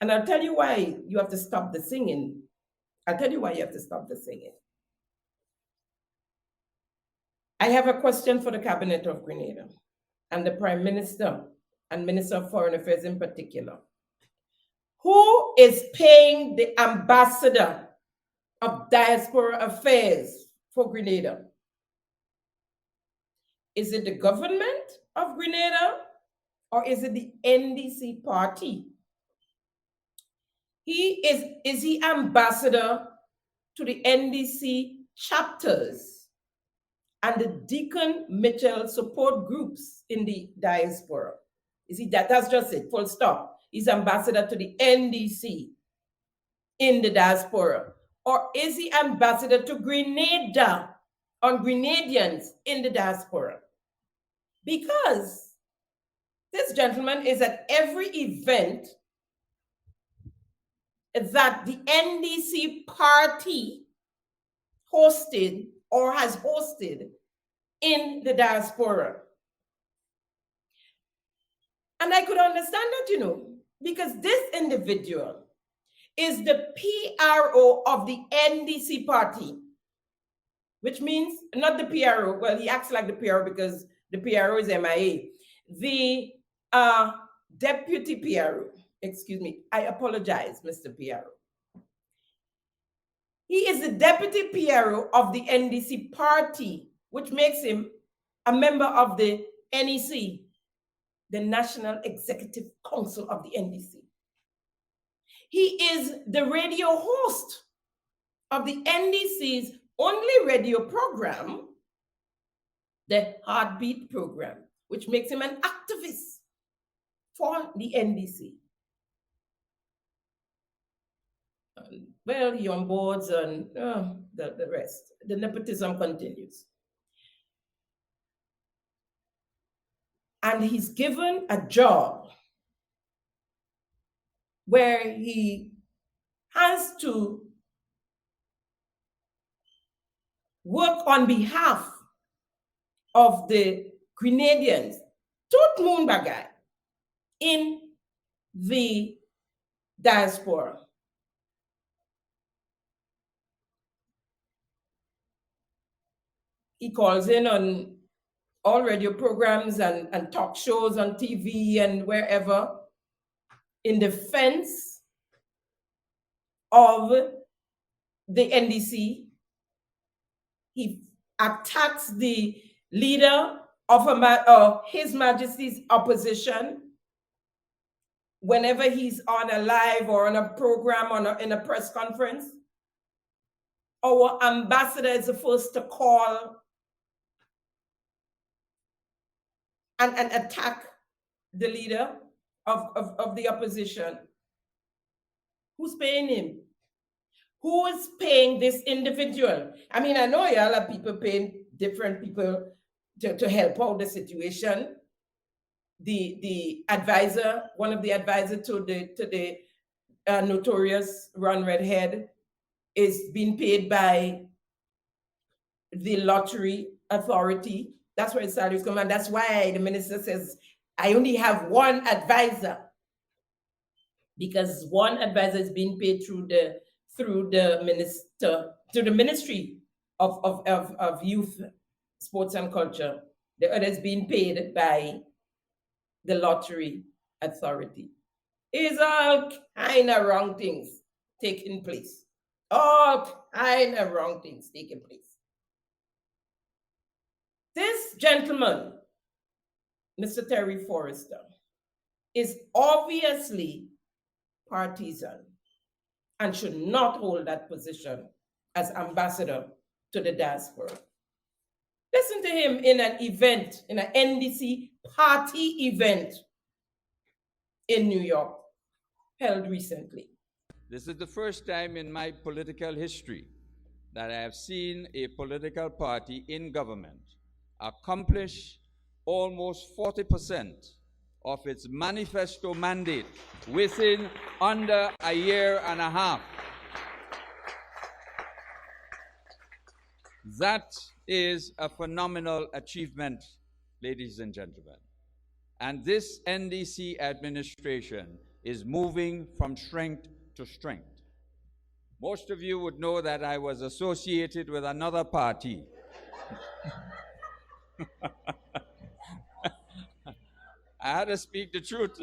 And I'll tell you why you have to stop the singing. I'll tell you why you have to stop the singing. I have a question for the Cabinet of Grenada and the Prime Minister and Minister of Foreign Affairs in particular. Who is paying the ambassador of diaspora affairs for Grenada? Is it the government of Grenada or is it the NDC party? Is he ambassador to the NDC chapters and the Deacon Mitchell support groups in the diaspora? Is he that? That's just it, full stop. He's ambassador to the NDC in the diaspora. Or is he ambassador to Grenada on Grenadians in the diaspora? Because this gentleman is at every event that the NDC party hosted or has hosted in the diaspora. And I could understand that, because this individual is the PRO of the NDC party, which means not the PRO. Well, he acts like the PRO because the PRO is MIA. The deputy PRO, excuse me, I apologize, Mr. PRO. He is the deputy PRO of the NDC party, which makes him a member of the NEC, the National Executive Council of the NDC. He is the radio host of the NDC's only radio program, the Heartbeat program, which makes him an activist for the NDC. Well, he on boards and the rest. The nepotism continues. And he's given a job where he has to work on behalf of the Grenadians, Tut Moon Bagay, in the diaspora. He calls in on all radio programs and talk shows on TV and wherever in defense of the NDC. He attacks the leader of His Majesty's opposition whenever he's on a live or on a program or in a press conference. Our ambassador is the first to call and attack the leader of the opposition. Who's paying him? Who is paying this individual? I mean, I know y'all are people paying different people to help out the situation. The advisor, one of the advisors to the notorious Redhead, is being paid by the lottery authority. That's where his salaries come, and that's why the minister says, I only have one advisor, because one advisor is being paid through the Ministry of Youth, Sports and Culture. The other is being paid by the lottery authority. It's all kind of wrong things taking place. All kind of wrong things taking place. This gentleman, Mr. Terry Forrester, is obviously partisan and should not hold that position as ambassador to the diaspora. Listen to him in an event, in an NDC party event in New York, held recently. This is the first time in my political history that I have seen a political party in government accomplish almost 40% of its manifesto mandate within under a year and a half. That is a phenomenal achievement, ladies and gentlemen. And this NDC administration is moving from strength to strength. Most of you would know that I was associated with another party. I had to speak the truth.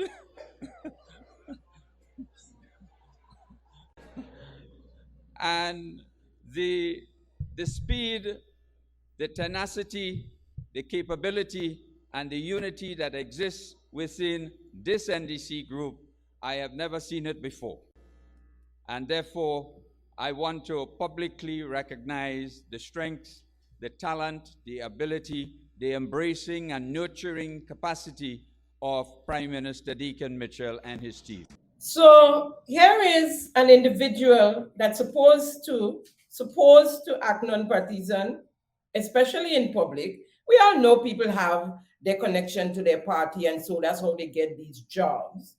And the the speed, the tenacity, the capability, and the unity that exists within this NDC group, I have never seen it before. And therefore, I want to publicly recognize the strength, the talent, the ability, the embracing and nurturing capacity of Prime Minister Deacon Mitchell and his team. So here is an individual that's supposed to act non-partisan, especially in public. We all know people have their connection to their party, and so that's how they get these jobs.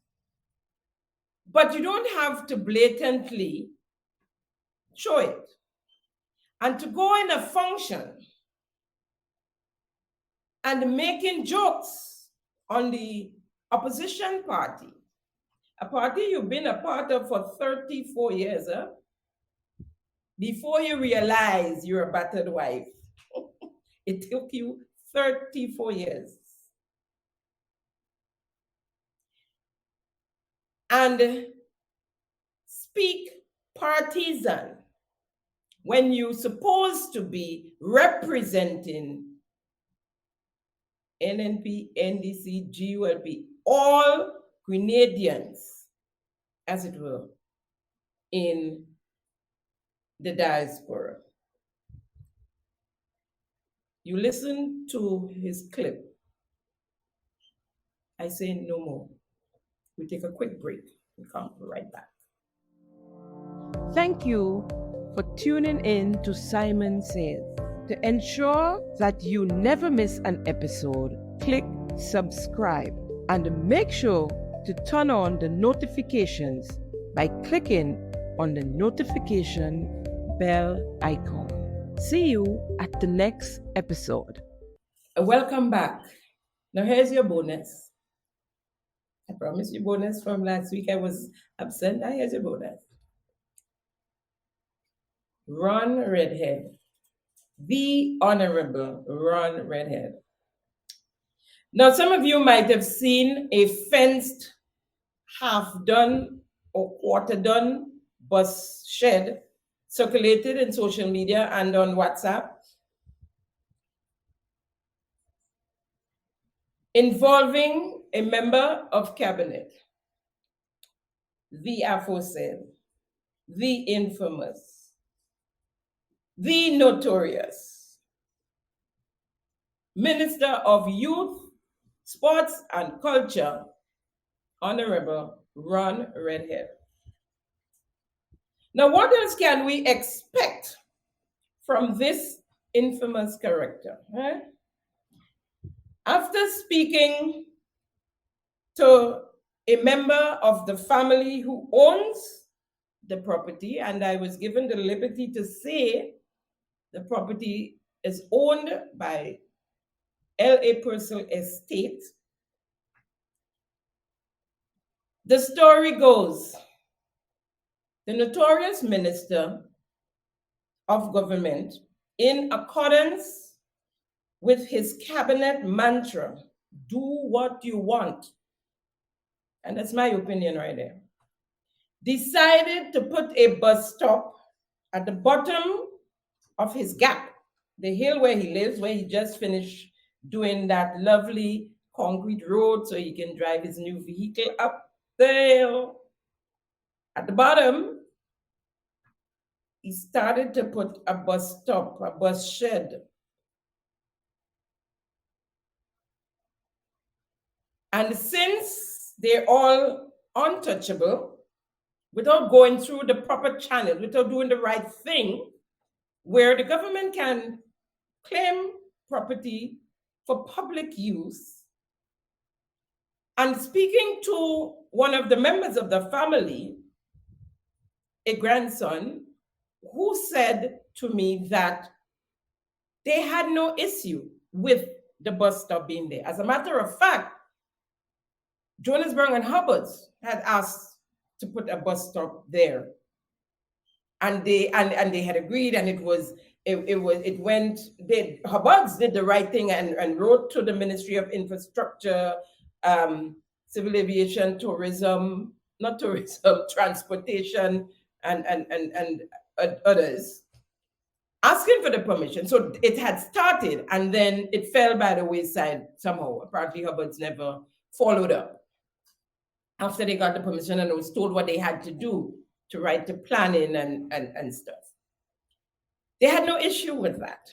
But you don't have to blatantly show it. And to go in a function and making jokes on the opposition party, a party you've been a part of for 34 years, before you realize you're a battered wife. It took you 34 years. And speak partisan when you're supposed to be representing NNP, NDC, GULP, all Grenadians, as it were, in the diaspora. You listen to his clip. I say no more. We take a quick break. We come right back. Thank you for tuning in to Simon Says. To ensure that you never miss an episode, click subscribe and make sure to turn on the notifications by clicking on the notification bell icon. See you at the next episode. Welcome back. Now here's your bonus. I promised you bonus from last week. I was absent. Now here's your bonus. Ron Redhead. The Honorable Ron Redhead. Now, some of you might have seen a fenced, half-done or quarter-done bus shed circulated in social media and on WhatsApp involving a member of cabinet, the aforesaid, the infamous, the notorious Minister of Youth, Sports and Culture, Honorable Ron Redhead. Now, what else can we expect from this infamous character? Right? After speaking to a member of the family who owns the property, and I was given the liberty to say the property is owned by L.A. Purcell Estate. The story goes, the notorious Minister of Government, in accordance with his cabinet mantra, do what you want, and that's my opinion right there, decided to put a bus stop at the bottom of his gap, the hill where he lives, where he just finished doing that lovely concrete road so he can drive his new vehicle up the hill. At the bottom, he started to put a bus stop, a bus shed. And since they're all untouchable, without going through the proper channel, without doing the right thing, where the government can claim property for public use, and speaking to one of the members of the family, a grandson, who said to me that they had no issue with the bus stop being there. As a matter of fact, Johannesburg and Hubbards had asked to put a bus stop there, and they had agreed, and Hubbards did the right thing and wrote to the Ministry of Infrastructure, Civil Aviation, Transportation, and others, asking for the permission. So it had started and then it fell by the wayside somehow. Apparently Hubbard's never followed up after they got the permission and was told what they had to do to write the planning and stuff. They had no issue with that.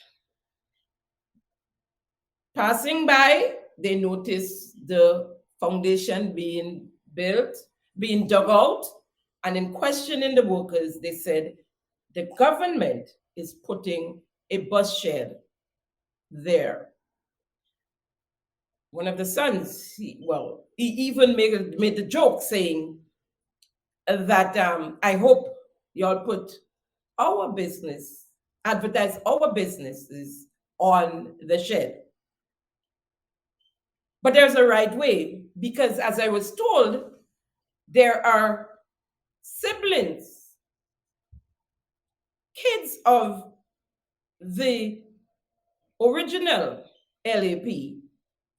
Passing by, they noticed the foundation being built, being dug out, and in questioning the workers, they said, the government is putting a bus shed there. One of the sons, he even made the joke saying that I hope y'all put our business, advertise our businesses on the shed. But there's a right way, because as I was told, there are siblings, kids of the original LAP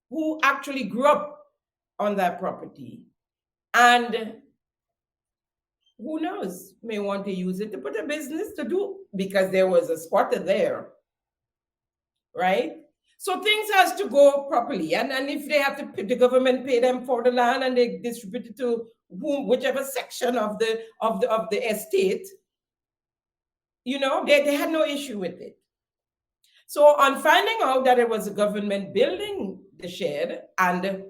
who actually grew up on that property and who knows, may want to use it to put a business to do, because there was a squatter there, right? So things has to go properly. And if they have to pay, the government pay them for the land and they distribute it to whichever section of the estate, you know, they had no issue with it. So on finding out that it was a government building the shed and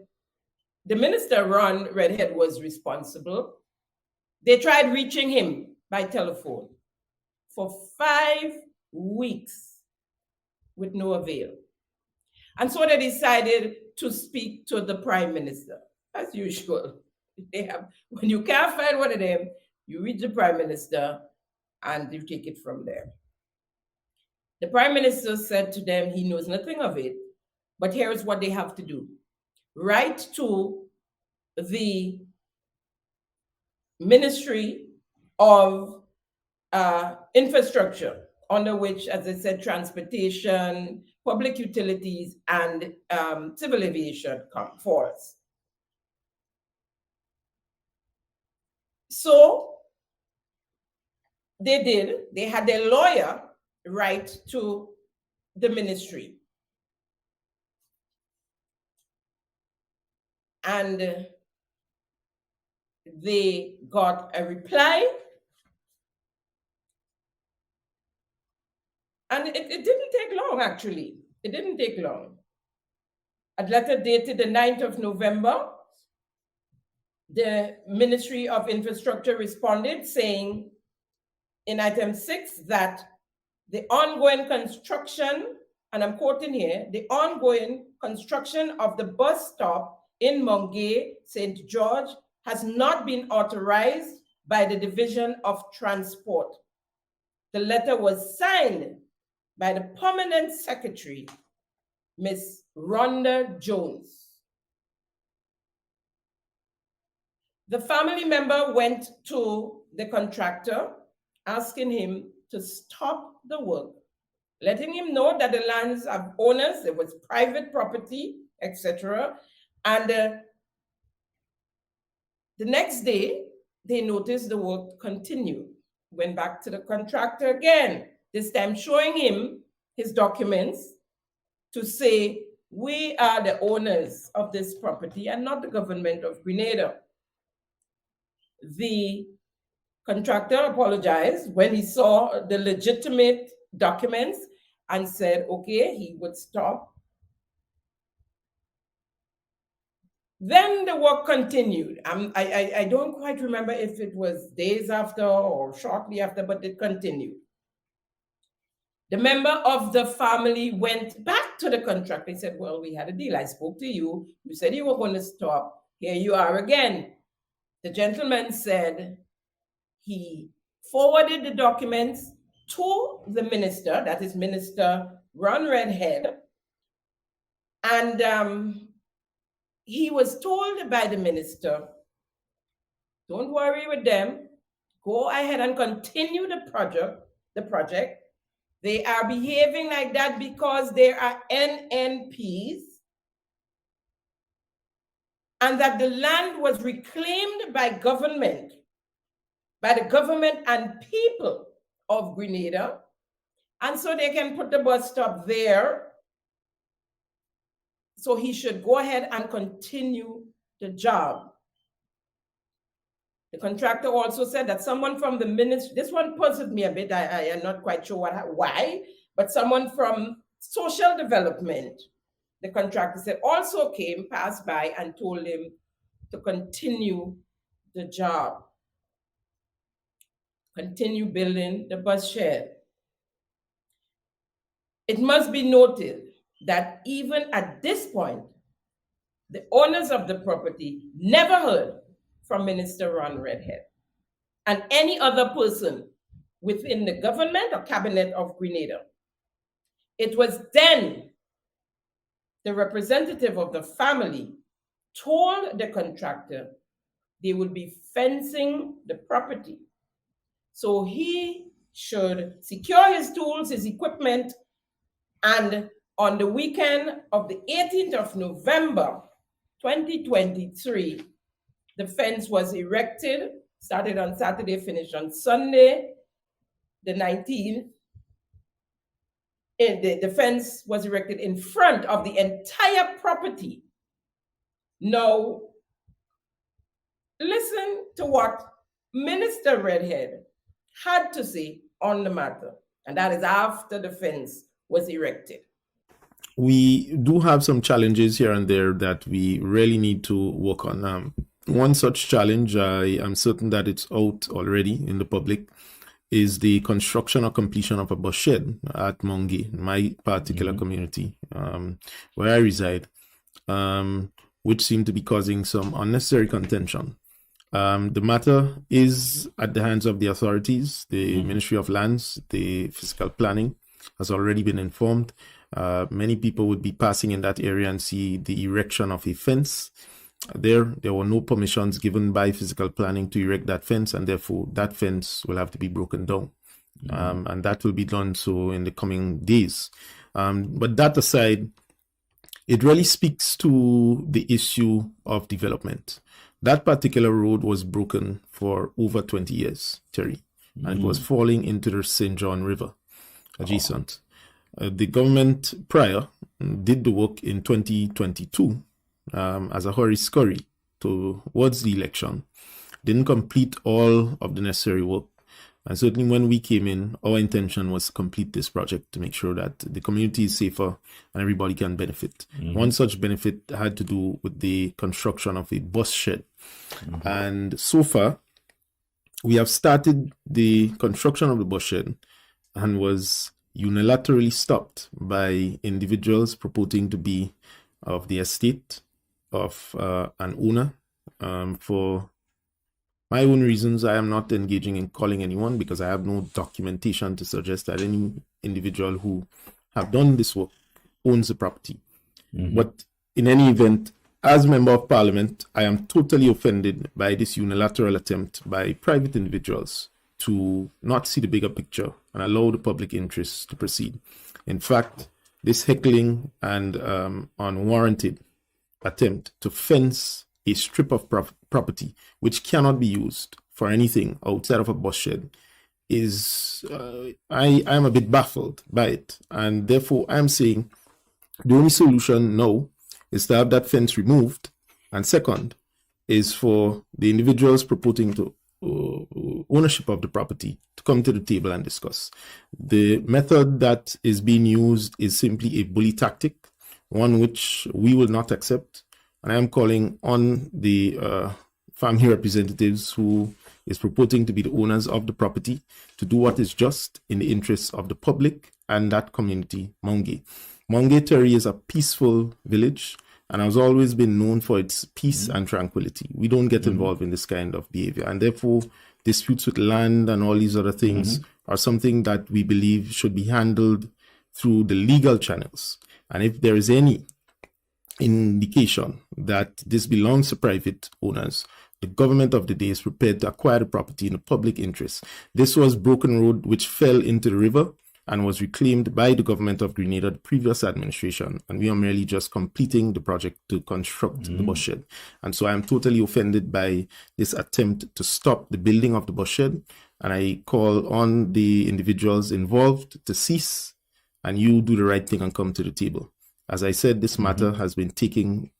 the minister, Ron Redhead, was responsible, they tried reaching him by telephone for 5 weeks with no avail. And so they decided to speak to the prime minister, as usual. When you can't find one of them, you reach the prime minister and you take it from there. The prime minister said to them he knows nothing of it, but here's what they have to do. Write to the Ministry of Infrastructure, under which, as I said, transportation, public utilities, and civil aviation falls. So they did. They had their lawyer write to the ministry. And they got a reply. And it didn't take long, actually. It didn't take long. A letter dated the 9th of November, the Ministry of Infrastructure responded saying in item 6 that the ongoing construction, and I'm quoting here, the ongoing construction of the bus stop in Mungay, St. George, has not been authorized by the Division of Transport. The letter was signed by the Permanent Secretary, Ms. Rhonda Jones. The family member went to the contractor asking him to stop the work, letting him know that the lands have owners, it was private property, etc. And the next day, they noticed the work continued. Went back to the contractor again, this time showing him his documents to say, we are the owners of this property and not the government of Grenada. The contractor apologized when he saw the legitimate documents and said, okay, he would stop. Then the work continued. I don't quite remember if it was days after or shortly after, but it continued. The member of the family went back to the contractor and said, well, we had a deal. I spoke to you. You said you were going to stop. Here you are again. The gentleman said he forwarded the documents to the minister, that is Minister Ron Redhead, and he was told by the minister, don't worry with them, go ahead and continue the project. They are behaving like that because they are NNPs, and that the land was reclaimed by the government and people of Grenada, And so they can put the bus stop there. So he should go ahead and continue the job. The contractor also said that someone from the ministry, this one puzzled me a bit, I am not quite sure why, but someone from social development, the contractor said, also came, passed by and told him to continue the job, continue building the bus shed. It must be noted that even at this point, the owners of the property never heard from Minister Ron Redhead and any other person within the government or cabinet of Grenada. It was then the representative of the family told the contractor they would be fencing the property. So he should secure his tools, his equipment, and on the weekend of the 18th of November, 2023, the fence was erected, started on Saturday, finished on Sunday, the 19th. And the fence was erected in front of the entire property. Now, listen to what Minister Redhead had to say on the matter, and that is after the fence was erected. We do have some challenges here and there that we really need to work on. One such challenge, I am certain that it's out already in the public, is the construction or completion of a bus shed at Mongi, my particular community where I reside, which seem to be causing some unnecessary contention. The matter is at the hands of the authorities. The Ministry of Lands, the Fiscal Planning has already been informed. Many people would be passing in that area and see the erection of a fence. There were no permissions given by Physical Planning to erect that fence, and therefore that fence will have to be broken down. And that will be done so in the coming days. But that aside, it really speaks to the issue of development. That particular road was broken for over 20 years, Terry, and it was falling into the St. John River adjacent. The government prior did the work in 2022 as a hurry-scurry towards the election, didn't complete all of the necessary work. And certainly when we came in, our intention was to complete this project to make sure that the community is safer and everybody can benefit. One such benefit had to do with the construction of a bus shed. And so far, we have started the construction of the bus shed and was unilaterally stopped by individuals purporting to be of the estate of an owner. For my own reasons, I am not engaging in calling anyone because I have no documentation to suggest that any individual who have done this work owns the property. But in any event, as Member of Parliament, I am totally offended by this unilateral attempt by private individuals to not see the bigger picture and allow the public interest to proceed. In fact, this heckling and unwarranted attempt to fence a strip of property which cannot be used for anything outside of a bus shed is, I am a bit baffled by it. And therefore, I'm saying the only solution now is to have that fence removed. And second is for the individuals purporting to ownership of the property to come to the table and discuss. The method that is being used is simply a bully tactic, one which we will not accept. And I am calling on the family representatives who is purporting to be the owners of the property to do what is just in the interests of the public and that community, Mongi. Mongi Terry is a peaceful village and has always been known for its peace and tranquility. We don't get involved in this kind of behavior, and therefore disputes with land and all these other things are something that we believe should be handled through the legal channels. And if there is any indication that this belongs to private owners, the government of the day is prepared to acquire the property in the public interest. This was Broken Road, which fell into the river, and was reclaimed by the government of Grenada, the previous administration, and we are merely just completing the project to construct the bus shed. And so I am totally offended by this attempt to stop the building of the bus shed, and I call on the individuals involved to cease, and you do the right thing and come to the table. As I said, this matter has been taken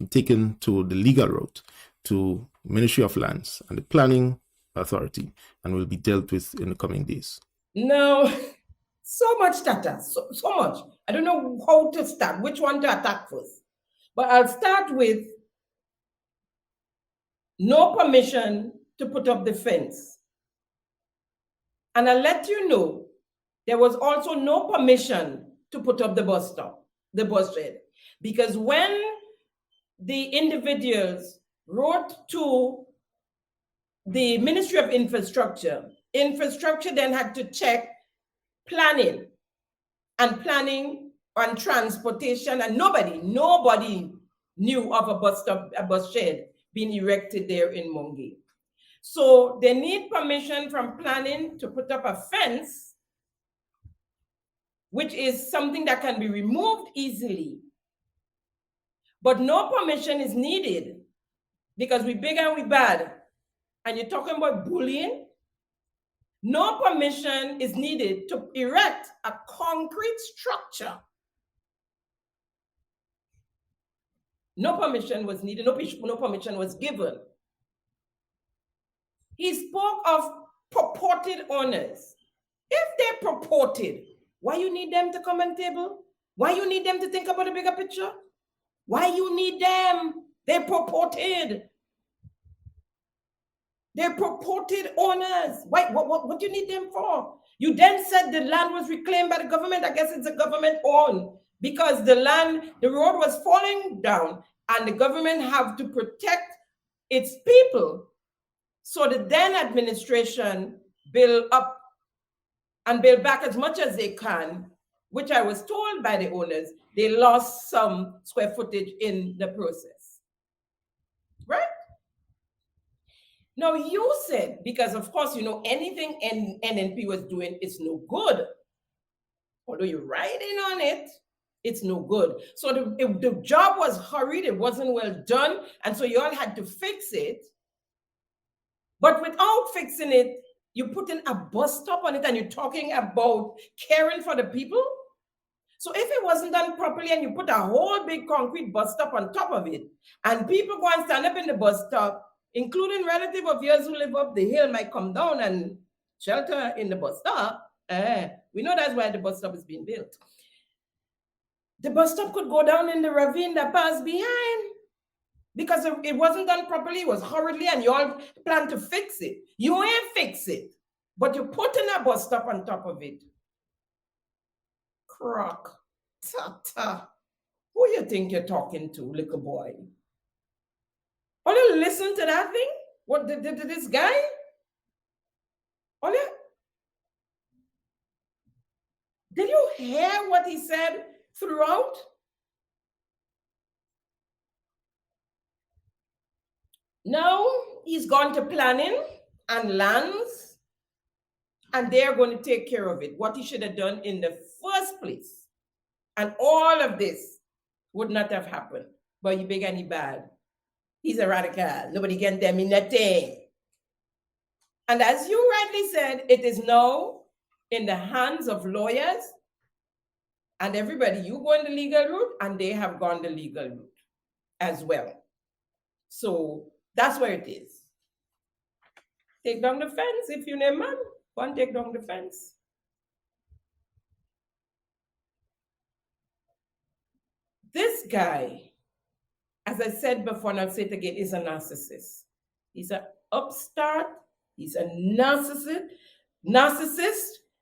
to the legal route, to Ministry of Lands and the Planning Authority, and will be dealt with in the coming days. No. So much data, so much. I don't know how to start, which one to attack first. But I'll start with no permission to put up the fence. And I'll let you know, there was also no permission to put up the bus stop, the bus shed. Because when the individuals wrote to the Ministry of Infrastructure then had to check planning and transportation, and nobody knew of a bus shed being erected there in Mongi. So they need permission from planning to put up a fence, which is something that can be removed easily. But no permission is needed because we big and we bad. And you're talking about bullying? No permission is needed to erect a concrete structure. No permission was needed, no permission was given. He spoke of purported owners. If they're purported, why you need them to come on table? Why you need them to think about a bigger picture? Why you need them? They're purported. They're purported owners. Why, what do you need them for? You then said the land was reclaimed by the government. I guess it's a government owned because the road was falling down and the government have to protect its people. So the then administration build up and build back as much as they can, which I was told by the owners, they lost some square footage in the process, right? Now you said, because of course, you know, anything NNP was doing is no good. Although you're writing on it, it's no good. So the job was hurried, it wasn't well done, and so you all had to fix it. But without fixing it, you put in a bus stop on it and you're talking about caring for the people? So if it wasn't done properly and you put a whole big concrete bus stop on top of it, and people go and stand up in the bus stop, including relatives of yours who live up the hill might come down and shelter in the bus stop, we know that's why the bus stop is being built. The bus stop could go down in the ravine that passed behind because it wasn't done properly, it was hurriedly, and you all plan to fix it. You ain't fix it, but you put in a bus stop on top of it. Crock. Ta-ta. Who you think you're talking to, little boy? All you listen to that thing? What did this guy? All you, did you hear what he said throughout? Now he's gone to planning and lands, and they're going to take care of it. What he should have done in the first place. And all of this would not have happened. But he big and he bad. He's a radical. Nobody can tell me nothing. And as you rightly said, it is now in the hands of lawyers and everybody. You go in the legal route and they have gone the legal route as well. So that's where it is. Take down the fence if you name man. Go and take down the fence. This guy, as I said before, and I'll say it again, is a narcissist. He's an upstart. He's a narcissist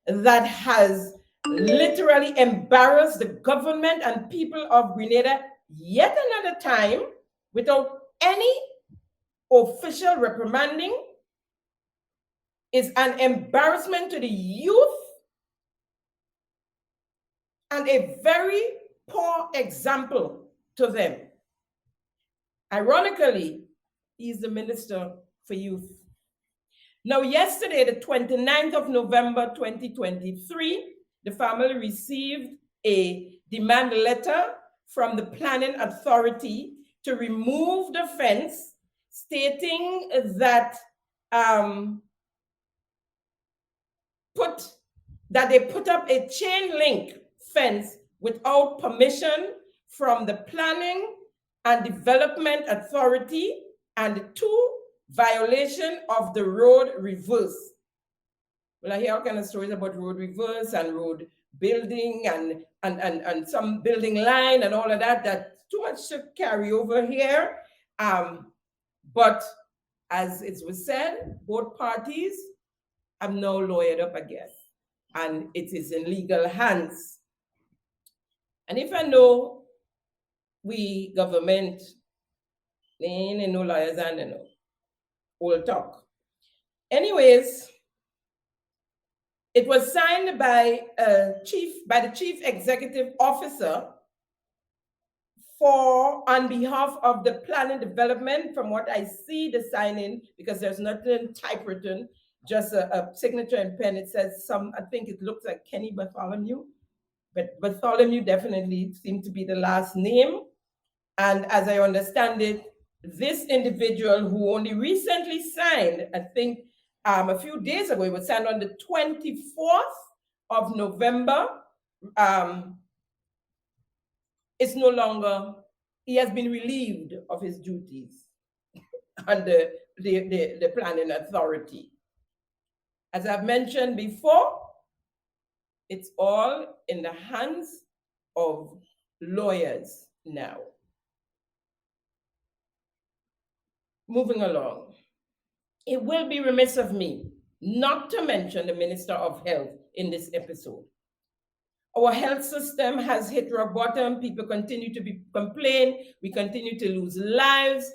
that has literally embarrassed the government and people of Grenada yet another time without any official reprimanding. Is an embarrassment to the youth and a very poor example to them. Ironically, he's the Minister for Youth. Now, yesterday, the 29th of November, 2023, the family received a demand letter from the planning authority to remove the fence, stating that they put up a chain link fence without permission from the Planning and Development Authority, and 2, violation of the road reverse. Well, I hear all kinds of stories about road reverse and road building and some building line and all of that. That's too much to carry over here. But as it was said, both parties have now lawyered up, I guess, and it is in legal hands. And if I know we government, they ain't no lawyers and no old talk. Anyways, it was signed by the chief executive officer on behalf of the planning development. From what I see, the signing, because there's nothing typewritten, just a signature and pen. It says I think it looks like Kenny Bartholomew, but Bartholomew definitely seemed to be the last name. And as I understand it, this individual who only recently signed, I think a few days ago, it was signed on the 24th of November, is no longer, he has been relieved of his duties under the planning authority. As I've mentioned before, it's all in the hands of lawyers now. Moving along, it will be remiss of me not to mention the Minister of Health in this episode. Our health system has hit rock bottom. People continue to complain. We continue to lose lives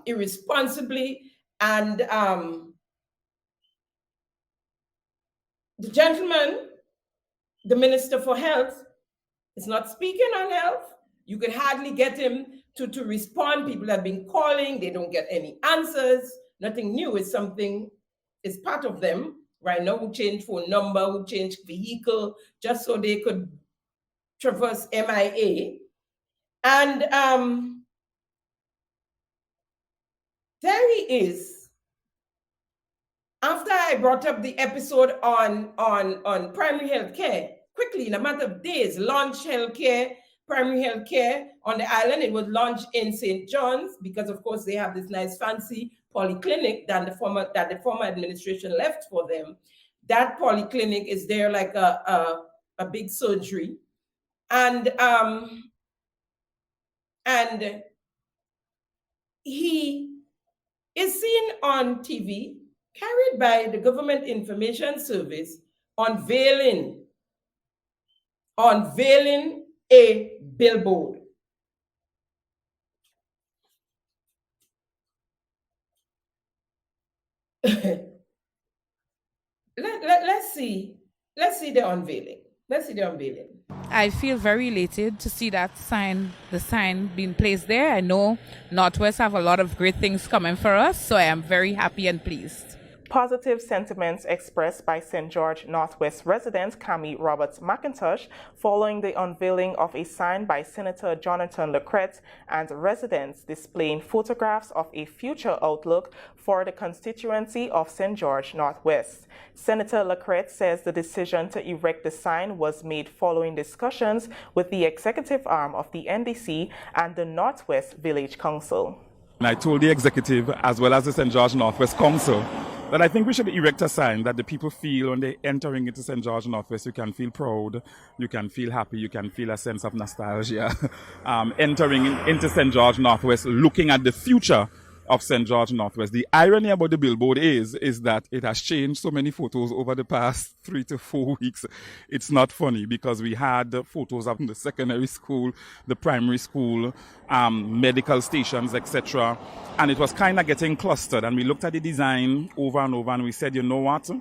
irresponsibly. And the gentleman, the Minister for Health, is not speaking on health. You could hardly get him to respond. People have been calling. They don't get any answers. Nothing new. It's part of them right now, who changed phone number, who changed vehicle, just so they could traverse MIA. And there he is. After I brought up the episode on primary health care, quickly, in a matter of days, launched healthcare, primary health care on the island. It was launched in St. John's because, of course, they have this nice fancy polyclinic that the former administration left for them. That polyclinic is there like a big surgery, and he is seen on TV, carried by the Government Information Service, unveiling a billboard. Let's see the unveiling. I feel very elated to see the sign being placed there. I know Northwest have a lot of great things coming for us, so I am very happy and pleased. Positive sentiments expressed by St. George Northwest resident Cammie Roberts McIntosh following the unveiling of a sign by Senator Jonathan Lecret and residents displaying photographs of a future outlook for the constituency of St. George Northwest. Senator Lecret says the decision to erect the sign was made following discussions with the executive arm of the NDC and the Northwest Village Council. And I told the executive as well as the St. George Northwest Council that I think we should erect a sign that the people feel when they're entering into St. George Northwest. You can feel proud, you can feel happy, you can feel a sense of nostalgia. Entering into St. George Northwest, looking at the future of St. George Northwest. The irony about the billboard is that it has changed so many photos over the past 3 to 4 weeks. It's not funny because we had photos of the secondary school, the primary school, medical stations, etc. And it was kind of getting clustered. And we looked at the design over and over and we said, you know what?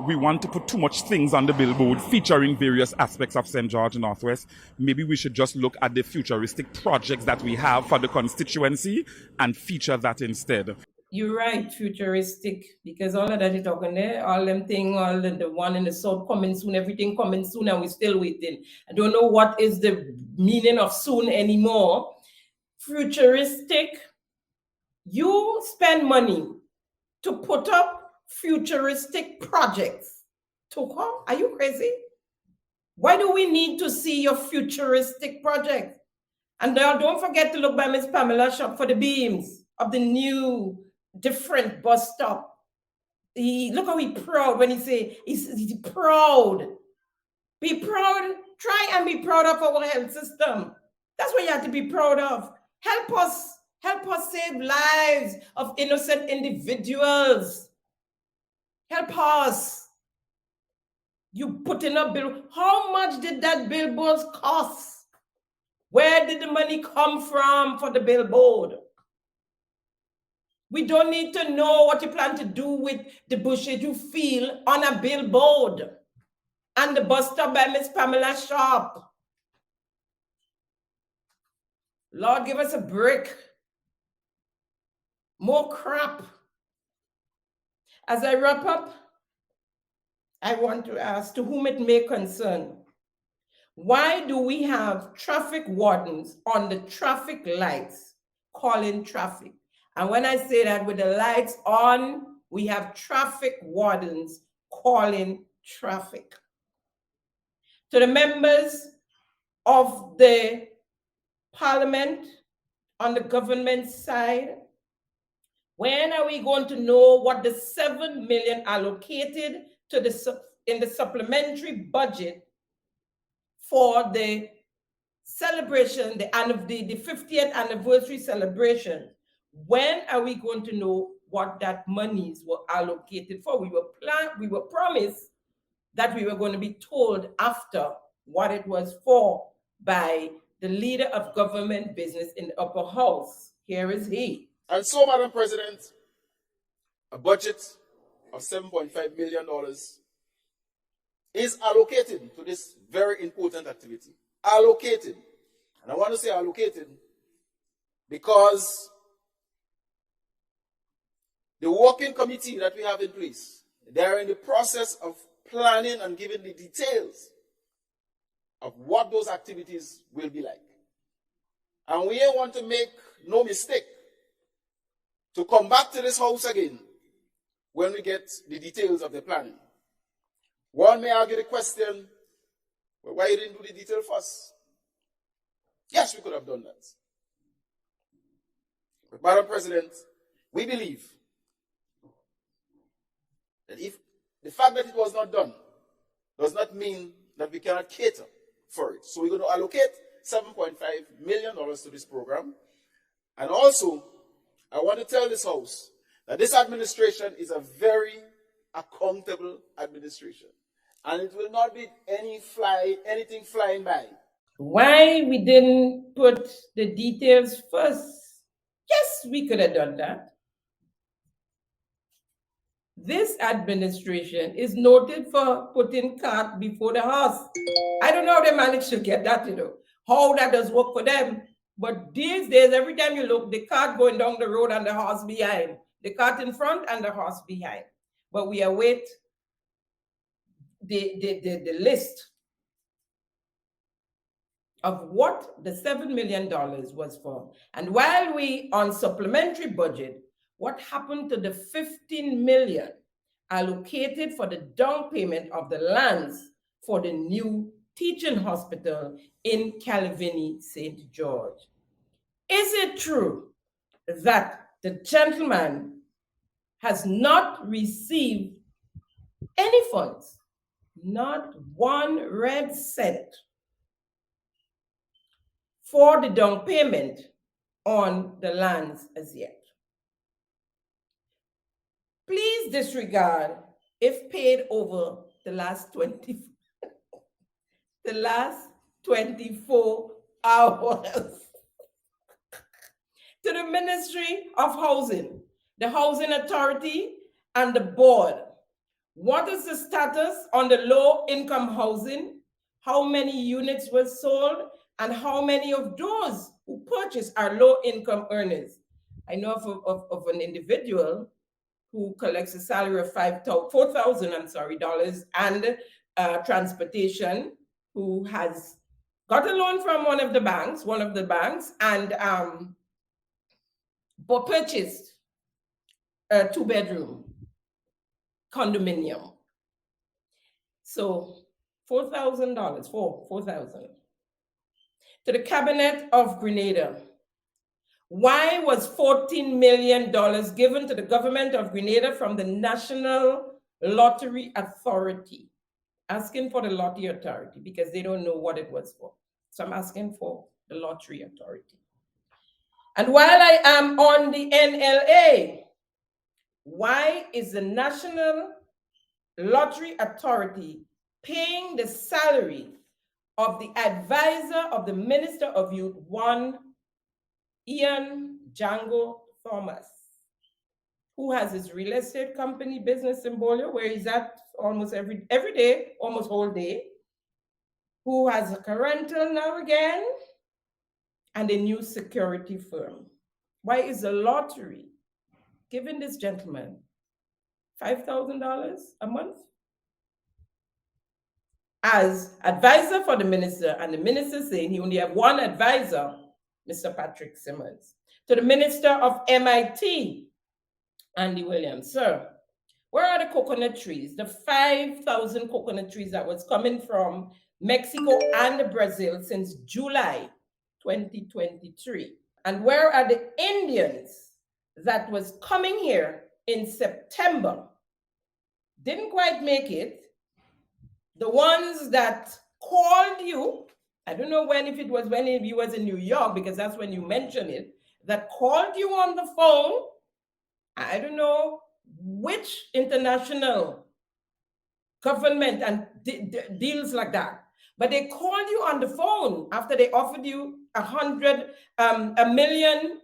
We want to put too much things on the billboard featuring various aspects of St. George Northwest. Maybe we should just look at the futuristic projects that we have for the constituency and feature that instead. You're right, futuristic, because all of that is talking there, all them thing, all the one in the south coming soon, everything coming soon, and we're still waiting. I don't know what is the meaning of soon anymore. Futuristic, you spend money to put up futuristic projects. Toko, are you crazy? Why do we need to see your futuristic project? And don't forget to look by Miss Pamela's shop for the beams of the new, different bus stop. Look how he's proud when he say he's proud. Be proud. Try and be proud of our health system. That's what you have to be proud of. Help us save lives of innocent individuals. Help us. You putting up bill. How much did that billboard cost? Where did the money come from for the billboard? We don't need to know what you plan to do with the bushes you feel on a billboard and the bus stop by Miss Pamela's shop. Lord, give us a break. More crap. As I wrap up, I want to ask, to whom it may concern, why do we have traffic wardens on the traffic lights calling traffic? And when I say that with the lights on, we have traffic wardens calling traffic. To the members of the parliament on the government side, when are we going to know what the 7 million allocated to in the supplementary budget for the celebration, the 50th anniversary celebration? When are we going to know what that monies were allocated for? We were promised that we were going to be told after what it was for by the leader of government business in the upper house. Here is he. And so, Madam President, a budget of $7.5 million is allocated to this very important activity. Allocated. And I want to say allocated because the working committee that we have in place, they are in the process of planning and giving the details of what those activities will be like. And we want to make no mistake to come back to this house again when we get the details of the planning. One may argue the question, well, why you didn't do the detail first? Yes, we could have done that. But Madam President, we believe that if the fact that it was not done does not mean that we cannot cater for it. So we're going to allocate $7.5 million to this program. And also, I want to tell this house that this administration is a very accountable administration. And it will not be anything flying by. Why we didn't put the details first? Yes, we could have done that. This administration is noted for putting cart before the horse. I don't know how they managed to get that, how that does work for them. But these days, every time you look, the cart going down the road and the horse behind. The cart in front and the horse behind. But we await the list of what the $7 million was for. And while we on supplementary budget, what happened to the $15 million allocated for the down payment of the lands for the new teaching hospital in Calvini, St. George? Is it true that the gentleman has not received any funds, not one red cent, for the down payment on the lands as yet? Please disregard if paid over the last 24 hours. To the Ministry of Housing, the Housing Authority, and the board, what is the status on the low-income housing? How many units were sold? And how many of those who purchased are low-income earners? I know of an individual who collects a salary of $4,000 and transportation, who has got a loan from one of the banks, and purchased a 2-bedroom condominium. So $4,000, $4,000. To the cabinet of Grenada. Why was $14 million given to the government of Grenada from the National Lottery Authority? Asking for the Lottery Authority because they don't know what it was for. So I'm asking for the Lottery Authority. And while I am on the NLA, why is the National Lottery Authority paying the salary of the advisor of the Minister of Youth, one Ian Django Thomas, who has his real estate company business in Bolio, where he's at almost every day, almost whole day, who has a car rental now again, and a new security firm. Why is the lottery giving this gentleman $5,000 a month as advisor for the minister, and the minister saying he only have one advisor, Mr. Patrick Simmons? To the Minister of MIT, Andy Williams, sir, where are the coconut trees? The 5,000 coconut trees that was coming from Mexico and Brazil since July 2023. And where are the Indians that was coming here in September? Didn't quite make it. The ones that called you, I don't know when, if it was when you was in New York, because that's when you mentioned it, that called you on the phone. I don't know which international government and deals like that, but they called you on the phone after they offered you $1 million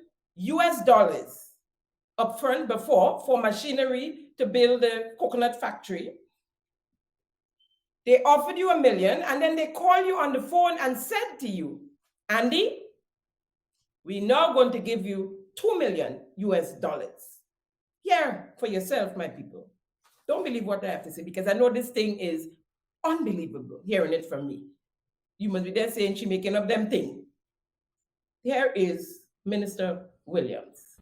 upfront before for machinery to build a coconut factory. They offered you $1 million, and then they called you on the phone and said to you, Andy, we're now going to give you $2 million. Hear for yourself, my people. Don't believe what I have to say, because I know this thing is unbelievable, hearing it from me. You must be there saying she making up them thing. Here is Minister Williams.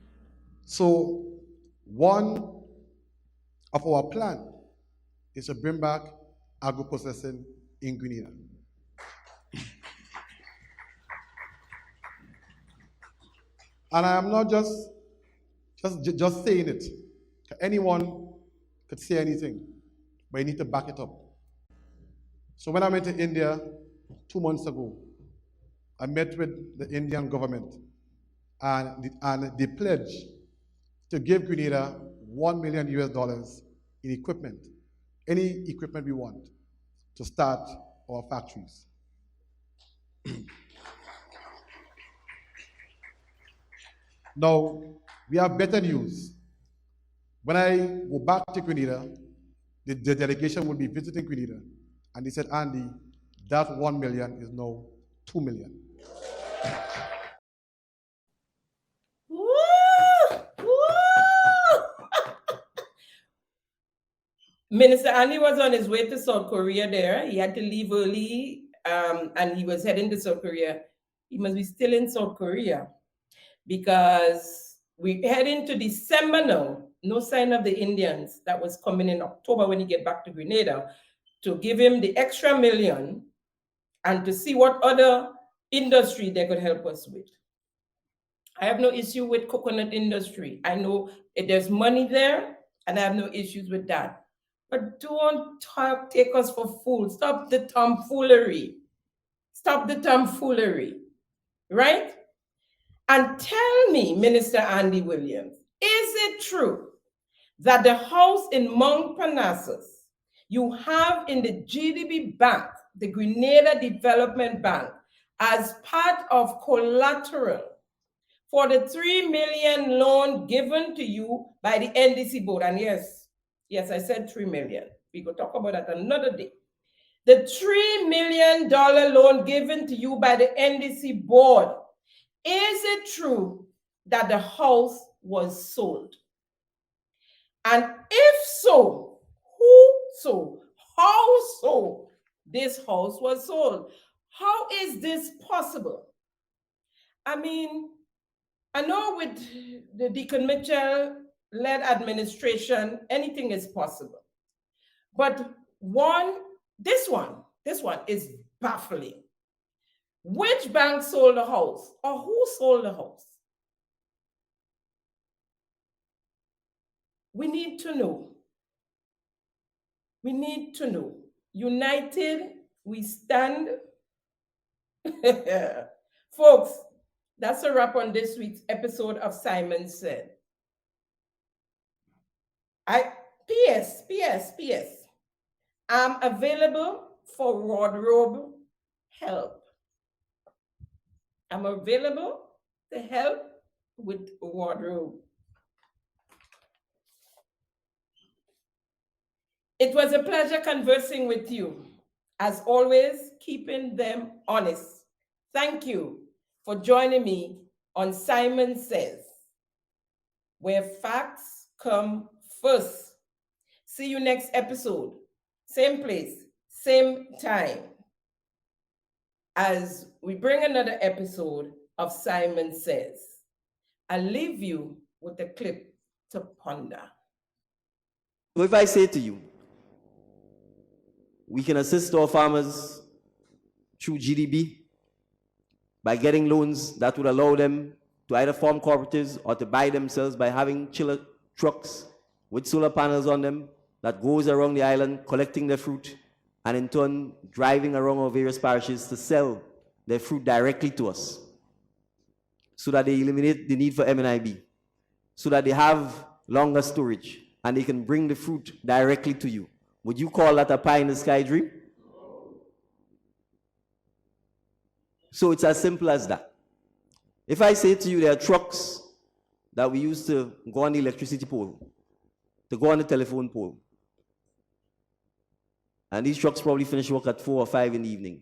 So one of our plan is to bring back agro-processing in Grenada. And I am not just saying it. Anyone could say anything, but you need to back it up. So when I went to India 2 months ago, I met with the Indian government, and they pledged to give Grenada $1 million in equipment, any equipment we want, to start our factories. Now, we have better news. When I go back to Grenada, the delegation will be visiting Grenada, and they said, Andy, that $1 million is now $2 million. Minister Andy was on his way to South Korea there. He had to leave early, and he was heading to South Korea. He must be still in South Korea, because we head into December now. No sign of the Indians that was coming in October when he get back to Grenada to give him the extra $1 million and to see what other industry they could help us with. I have no issue with coconut industry. I know there's money there, and I have no issues with that. But don't take us for fools. Stop the tomfoolery. Stop the tomfoolery, right? And tell me, Minister Andy Williams, is it true that the house in Mount Parnassus you have in the GDB Bank, the Grenada Development Bank, as part of collateral for the $3 million loan given to you by the NDC board? And yes, I said $3 million. We could talk about that another day. The $3 million loan given to you by the NDC board, is it true that the house was sold? And if so, who so? How so this house was sold? How is this possible? I mean, I know with the Deacon Mitchell-led administration, anything is possible. But this one is baffling. Which bank sold the house, or who sold the house? We need to know. We need to know. United, we stand. Folks, that's a wrap on this week's episode of Simon Said. P.S. I'm available for wardrobe help. I'm available to help with wardrobe. It was a pleasure conversing with you. As always, keeping them honest. Thank you for joining me on Simon Says, where facts come first. See you next episode. Same place, same time, as we bring another episode of Simon Says. I'll leave you with a clip to ponder. So if I say to you, we can assist our farmers through GDB by getting loans that would allow them to either form cooperatives or to buy themselves by having chiller trucks with solar panels on them that goes around the island collecting their fruit and in turn driving around our various parishes to sell their fruit directly to us so that they eliminate the need for M&IB, so that they have longer storage and they can bring the fruit directly to you. Would you call that a pie in the sky dream? So it's as simple as that. If I say to you there are trucks that we use to go on the electricity pole, to go on the telephone pole, and these trucks probably finish work at 4 or 5 in the evening,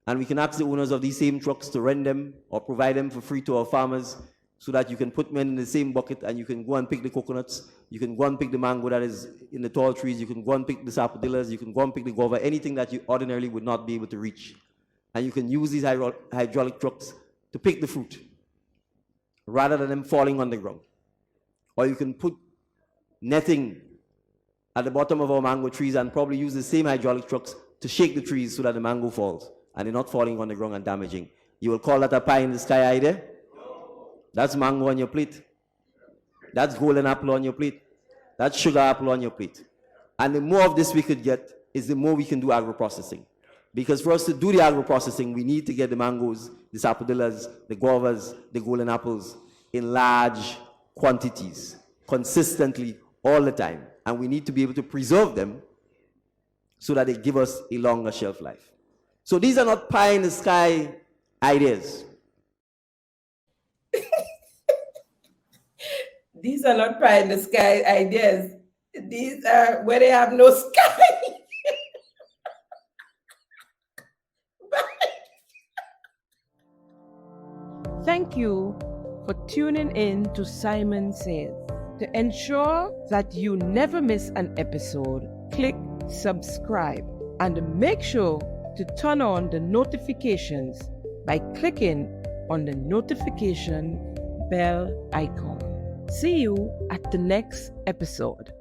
and we can ask the owners of these same trucks to rent them or provide them for free to our farmers so that you can put men in the same bucket and you can go and pick the coconuts, you can go and pick the mango that is in the tall trees, you can go and pick the sapodillas, you can go and pick the guava, anything that you ordinarily would not be able to reach. And you can use these hydraulic trucks to pick the fruit rather than them falling on the ground. Or you can put netting at the bottom of our mango trees and probably use the same hydraulic trucks to shake the trees so that the mango falls and they're not falling on the ground and damaging. You will call that a pie in the sky idea? That's mango on your plate. That's golden apple on your plate. That's sugar apple on your plate. And the more of this we could get is the more we can do agro-processing. Because for us to do the agro-processing, we need to get the mangoes, the sapodillas, the guavas, the golden apples in large quantities, consistently, all the time. And we need to be able to preserve them so that they give us a longer shelf life. So these are not pie in the sky ideas. These are not pie in the sky ideas. These are where they have no sky. Thank you for tuning in to Simon Says. To ensure that you never miss an episode, click subscribe and make sure to turn on the notifications by clicking on the notification bell icon. See you at the next episode.